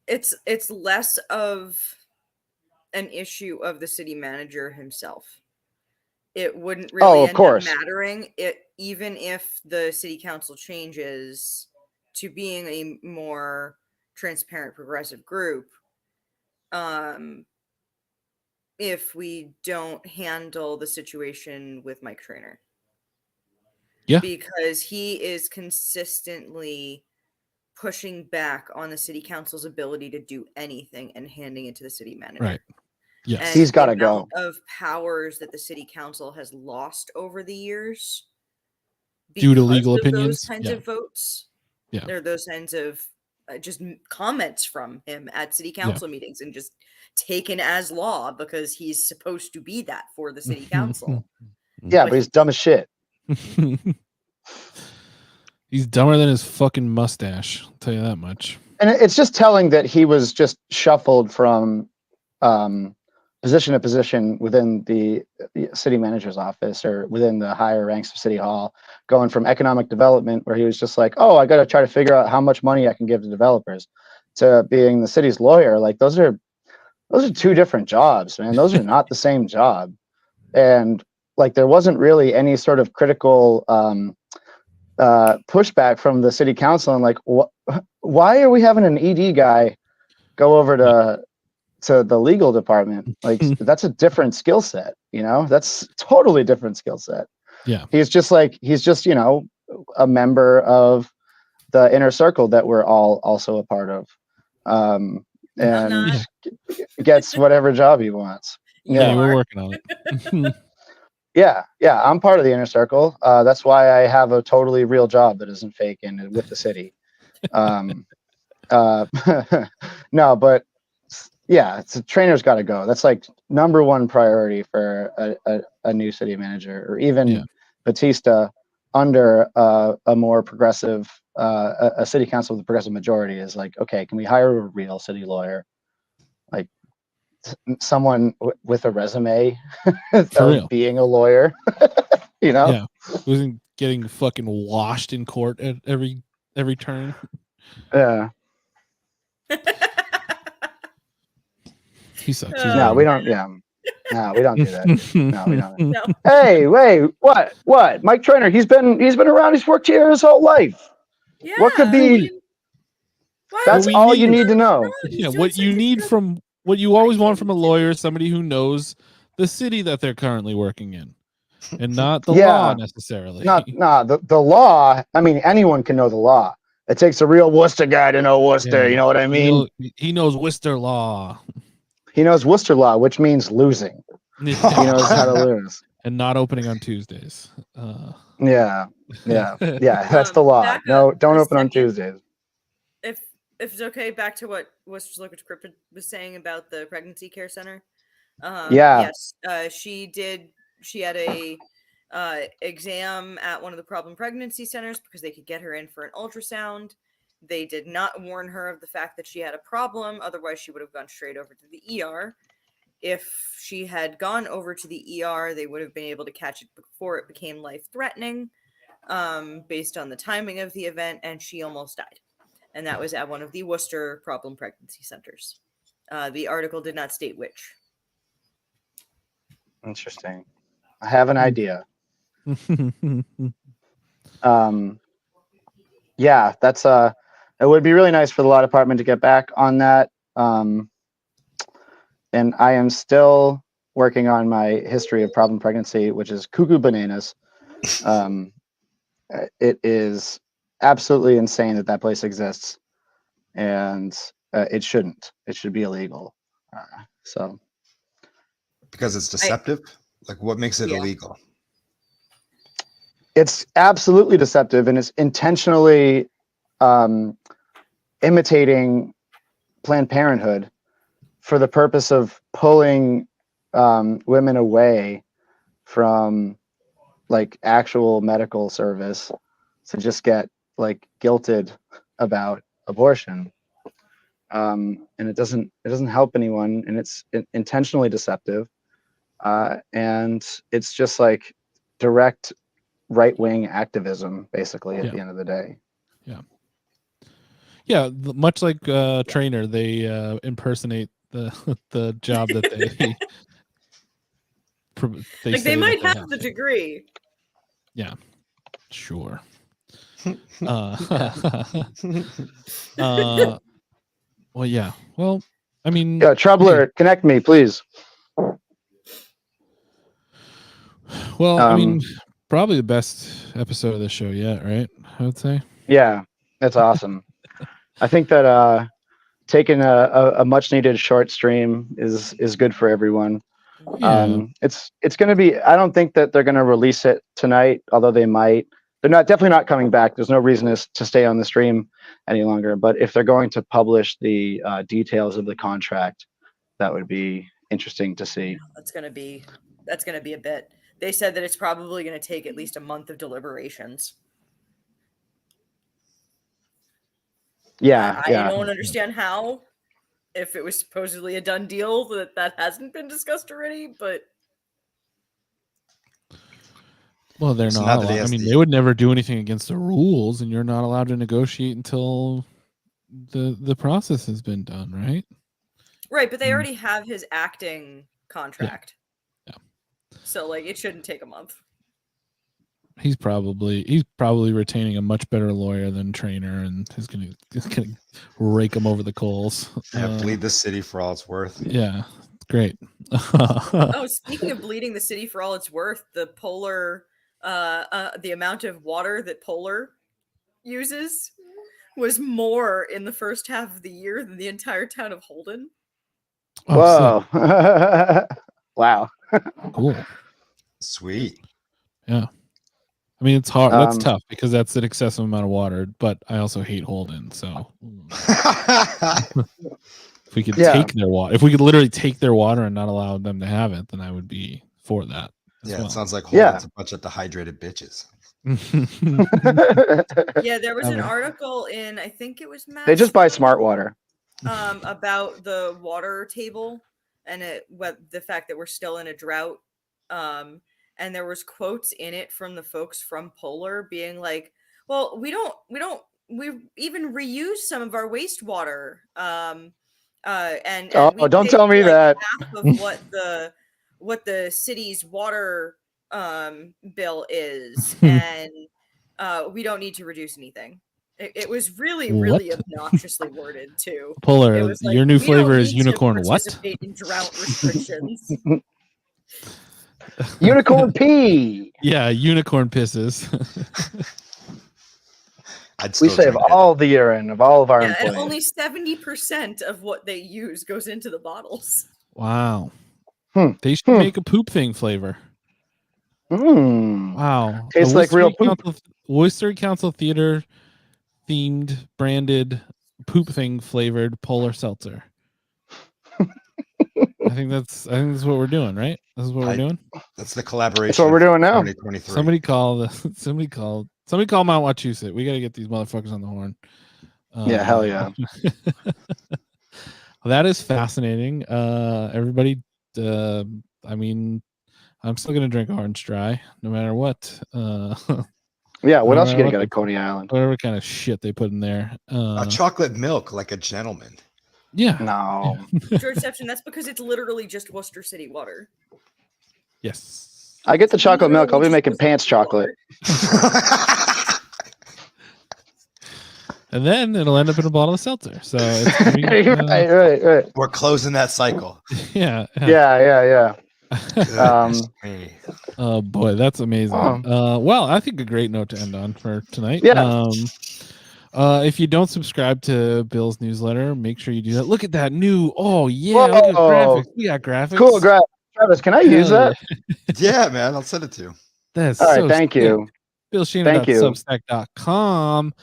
it's less of an issue of the city manager himself. It wouldn't really end up mattering even if the city council changes to being a more transparent, progressive group. If we don't handle the situation with Mike Trainer. Yeah. Because he is consistently pushing back on the city council's ability to do anything and handing it to the city manager. Right. Yes. And He's got the to go. amount of powers that the city council has lost over the years Due to because legal of opinions? those kinds Yeah. of votes. Yeah. There are those kinds of just comments from him at city council meetings and just taken as law because he's supposed to be that for the city council. Yeah, but he's dumb as shit. He's dumber than his fucking mustache. I'll tell you that much. And it's just telling that he was just shuffled from position to position within the city manager's office or within the higher ranks of City Hall, going from economic development, where he was just like, oh, I got to try to figure out how much money I can give to developers, to being the city's lawyer. Like those are two different jobs, man. Those are not the same job. And like there wasn't really any sort of critical pushback from the city council. And like, why are we having an ED guy go over to the legal department? Like that's a different skill set, that's totally different skill set. Yeah. He's just a member of the inner circle that we're all also a part of. And gets whatever job he wants. Yeah, we're working on it. Yeah, I'm part of the inner circle. That's why I have a totally real job that isn't fake and with the city. No, but yeah, it's a trainer's got to go. That's like number one priority for a new city manager, or even Batista under a more progressive, a city council with a progressive majority is like, okay, can we hire a real city lawyer? Like someone with a resume of being a lawyer, Yeah. Wasn't getting fucking washed in court at every turn. Yeah. He sucks. No, we don't. Yeah. No, we don't do that. No, we don't. No. Hey, wait, what? Mike Trainer, he's been around. He's worked here his whole life. Yeah, what could be? That's all you need to know. Yeah, what you always want from a lawyer is somebody who knows the city that they're currently working in, and not the law necessarily. The law. I mean, anyone can know the law. It takes a real Worcester guy to know Worcester. You know what I mean? He knows Worcester law. He knows Worcester law, which means losing. He knows how to lose. And not opening on Tuesdays. Yeah. That's the law. No, don't open on Tuesdays. If it's okay, back to what Worcester's Local Cryptid was saying about the pregnancy care center. Yes, she had a exam at one of the problem pregnancy centers because they could get her in for an ultrasound. They did not warn her of the fact that she had a problem. Otherwise, she would have gone straight over to the ER. If she had gone over to the ER, they would have been able to catch it before it became life-threatening, based on the timing of the event, and she almost died. And that was at one of the Worcester problem pregnancy centers. The article did not state which. Interesting. I have an idea. Yeah, that's it would be really nice for the law department to get back on that. And I am still working on my history of problem pregnancy, which is cuckoo bananas. It is absolutely insane that place exists, and it shouldn't. It should be illegal. So because it's deceptive. Like, what makes it illegal? It's absolutely deceptive, and it's intentionally imitating Planned Parenthood for the purpose of pulling women away from like actual medical service to just get like guilted about abortion. And it doesn't help anyone, and it's intentionally deceptive. And it's just like direct right-wing activism, basically, at the end of the day. Yeah, much like Trainer, they impersonate the job that they like they might have the degree. Yeah, sure. Well, yeah. Well, I mean, Troubler, connect me, please. Well, I mean, probably the best episode of the show yet, right? I would say. Yeah, that's awesome. I think that taking a much needed short stream is good for everyone. Yeah. It's going to be. I don't think that they're going to release it tonight, although they might. They're definitely not coming back. There's no reason to stay on the stream any longer. But if they're going to publish the details of the contract, that would be interesting to see. That's gonna be a bit. They said that it's probably going to take at least a month of deliberations. Yeah, I don't understand how, if it was supposedly a done deal, that hasn't been discussed already. But Well, they're So not. now that he I has mean, the- they would never do anything against the rules, and you're not allowed to negotiate until the process has been done, right? right, but they already have his acting contract. Yeah. So like, it shouldn't take a month. He's probably retaining a much better lawyer than Trainer, and is gonna rake him over the coals. Yeah, bleed the city for all it's worth. Yeah, great. Oh, speaking of bleeding the city for all it's worth, the Polar, the amount of water that Polar uses was more in the first half of the year than the entire town of Holden. Whoa! Wow. Cool. Sweet. Yeah. I mean, it's hard. That's tough because that's an excessive amount of water, but I also hate Holden. So if we could take their water, if we could literally take their water and not allow them to have it, then I would be for that. Yeah, well. it sounds like Holden's a bunch of dehydrated bitches. Yeah, there was an article in, I think it was They just buy smart water. About the water table and the fact that we're still in a drought. And there was quotes in it from the folks from Polar being like, well, we even reuse some of our wastewater. And we don't pay tell me like that. half of what the city's water bill is, and we don't need to reduce anything. It was really obnoxiously worded too. Polar, It was like, your new "We don't flavor is need to unicorn what? participate in drought restrictions." Unicorn pee. Yeah, unicorn pisses. We save all the urine of all of our Yeah, and employees. only 70% of what they use goes into the bottles. Wow. They should make a poop thing flavor. Wow. Tastes like real poop. Worcester Council Theater themed branded poop thing flavored polar seltzer. I think that's what we're doing, right? This is what we're doing. That's the collaboration. That's what we're doing now. 2023. Somebody call Mount Wachusett. We got to get these motherfuckers on the horn. Yeah, hell yeah. Well, that is fascinating. Everybody, I mean, I'm still gonna drink orange dry no matter what. Yeah, what else you gonna what get at Coney Island? Whatever kind of shit they put in there. A chocolate milk like a gentleman. Yeah. No. George Seption, that's because it's literally just Worcester City water. Yes. I get the chocolate milk. I'll be making pants chocolate. And then it'll end up in a bottle of seltzer. So it's gonna be, right. We're closing that cycle. Yeah. Yeah. Oh boy, that's amazing. Well, I think a great note to end on for tonight. Yeah. If you don't subscribe to Bill's newsletter, make sure you do that. Look at that new. Oh yeah, look at graphics. We got graphics. Cool Travis, can I use that? Yeah, man, I'll send it to you. That's all right. so Thank sick. you. BillShannon.substack.com.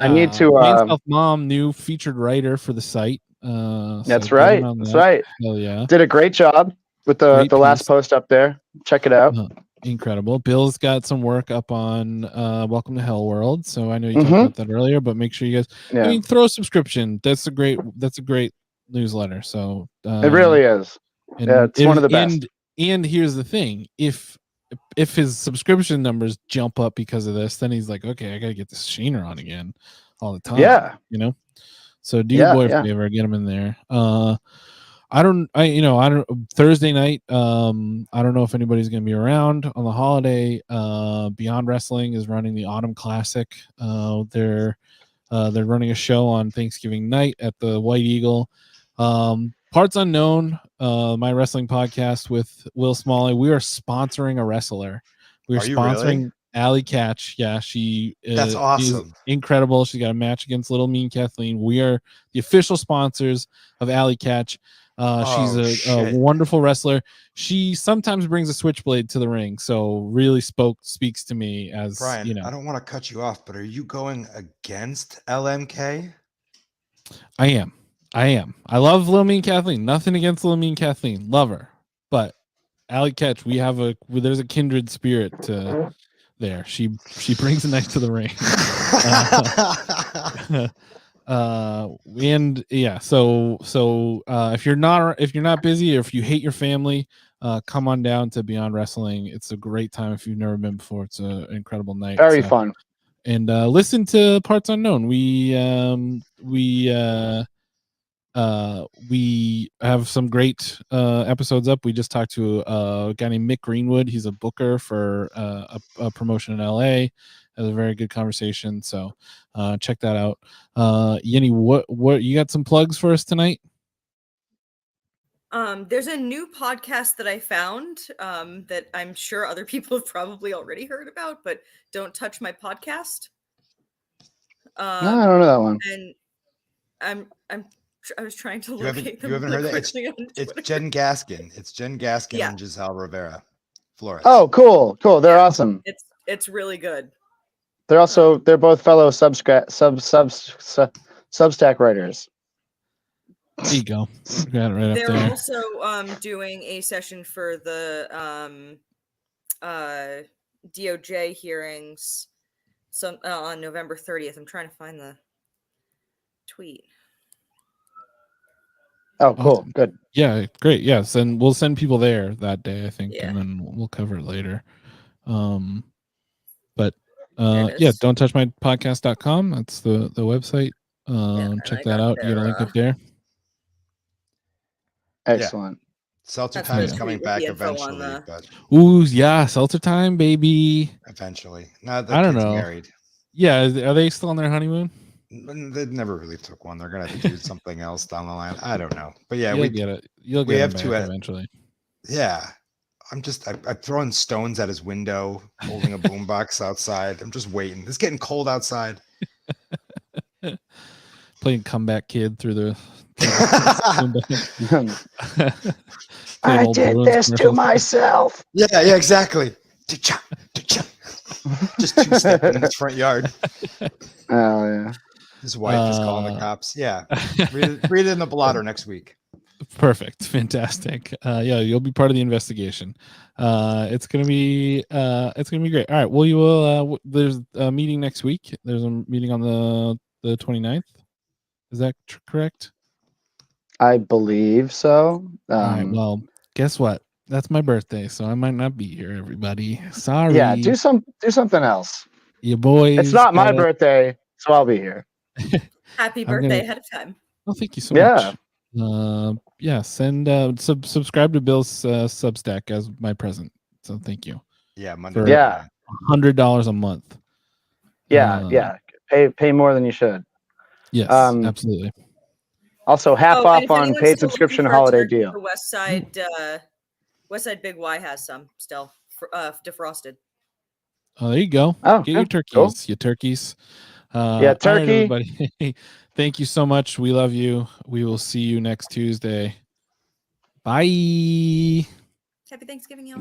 I need to. South Mom, new featured writer for the site. That's right. That's right. Hell yeah. Did a great job with the last post up there. Check it out. Incredible. Bill's got some work up on Welcome to Hell World. So I know you talked about that earlier, but make sure you guys. Yeah. I mean, throw a subscription. That's a great newsletter. So it really is. Yeah, it's one of the best. And here's the thing: if his subscription numbers jump up because of this, then he's like, okay, I gotta get this Sheener on again all the time. Yeah. So do your boy a favor, get him in there. Thursday night. I don't know if anybody's gonna be around on the holiday. Beyond Wrestling is running the Autumn Classic. They're running a show on Thanksgiving night at the White Eagle. Parts Unknown, my wrestling podcast with Will Smalley. We are sponsoring a wrestler. We're Are you sponsoring. really? Allie Catch. Yeah, she That's is awesome. incredible. She got a match against Little Mean Kathleen. We are the official sponsors of Allie Catch. She's a wonderful wrestler. She sometimes brings a switchblade to the ring, so really speaks to me as Bryan, you know. I don't want to cut you off, but are you going against LMK? I am. I love Little Mean Kathleen. Nothing against Little Mean Kathleen. Love her, but Allie Catch, there's a kindred spirit there. She brings a knife to the ring. And yeah, so if you're not busy, or if you hate your family, come on down to Beyond Wrestling. It's a great time if you've never been before. It's an incredible night. Very fun. And listen to Parts Unknown. We have some great episodes up. We just talked to a guy named Mick Greenwood. He's a booker for a promotion in LA. Has a very good conversation. So check that out. Yenni, what you got some plugs for us tonight? There's a new podcast that I found that I'm sure other people have probably already heard about, but Don't Touch My Podcast. No, I don't know that one. And I was trying to You haven't locate them. heard that? It's Jen Gaskin. It's Jen Gaskin and Giselle Rivera Flores. Oh, cool. They're awesome. It's really good. They're both fellow Substack writers. There you go. Got it right They're up there. also doing a session for the DOJ hearings on November 30th. I'm trying to find the tweet. Oh, cool. Good. Yeah, great. Yes, and we'll send people there that day, I think, and then we'll cover it later. But don't touch my podcast.com. That's the website. Check that out. You got a link up there. Excellent. Seltzer Time is coming back eventually, but ooh, yeah, Seltzer Time, baby. Eventually. Now that I don't kid's know. married. Yeah, are they still on their honeymoon? They never really took one. They're gonna have to do something else down the line. I don't know, but yeah, You'll get it. You'll get it back eventually. Yeah, I'm throwing stones at his window, holding a boombox outside. I'm just waiting. It's getting cold outside. Playing Comeback Kid through the. I did this to myself. Yeah, exactly. Just two-stepping in his front yard. Oh yeah. His wife is calling the cops. Yeah, read it in the blotter next week. Perfect, fantastic. You'll be part of the investigation. It's gonna be great. All right. Well, you will. There's a meeting next week. There's a meeting on the 29th. Is that correct? I believe so. All right. Well, guess what? That's my birthday, so I might not be here. Everybody, sorry. Yeah, do something else. You boys. It's not my birthday, so I'll be here. Happy birthday ahead of time. Oh, thank you so much. Send subscribe to Bill's Substack as my present. So thank you. Yeah, Monday. Yeah, $100 a month. Yeah. Pay more than you should. Yes, absolutely. Also, half off on paid subscription holiday deal. The West Side Big Y has some still defrosted. Oh, there you go. Oh, get your turkeys. Cool. Your turkeys. Turkey. All right, everybody. Thank you so much. We love you. We will see you next Tuesday. Bye. Happy Thanksgiving, y'all.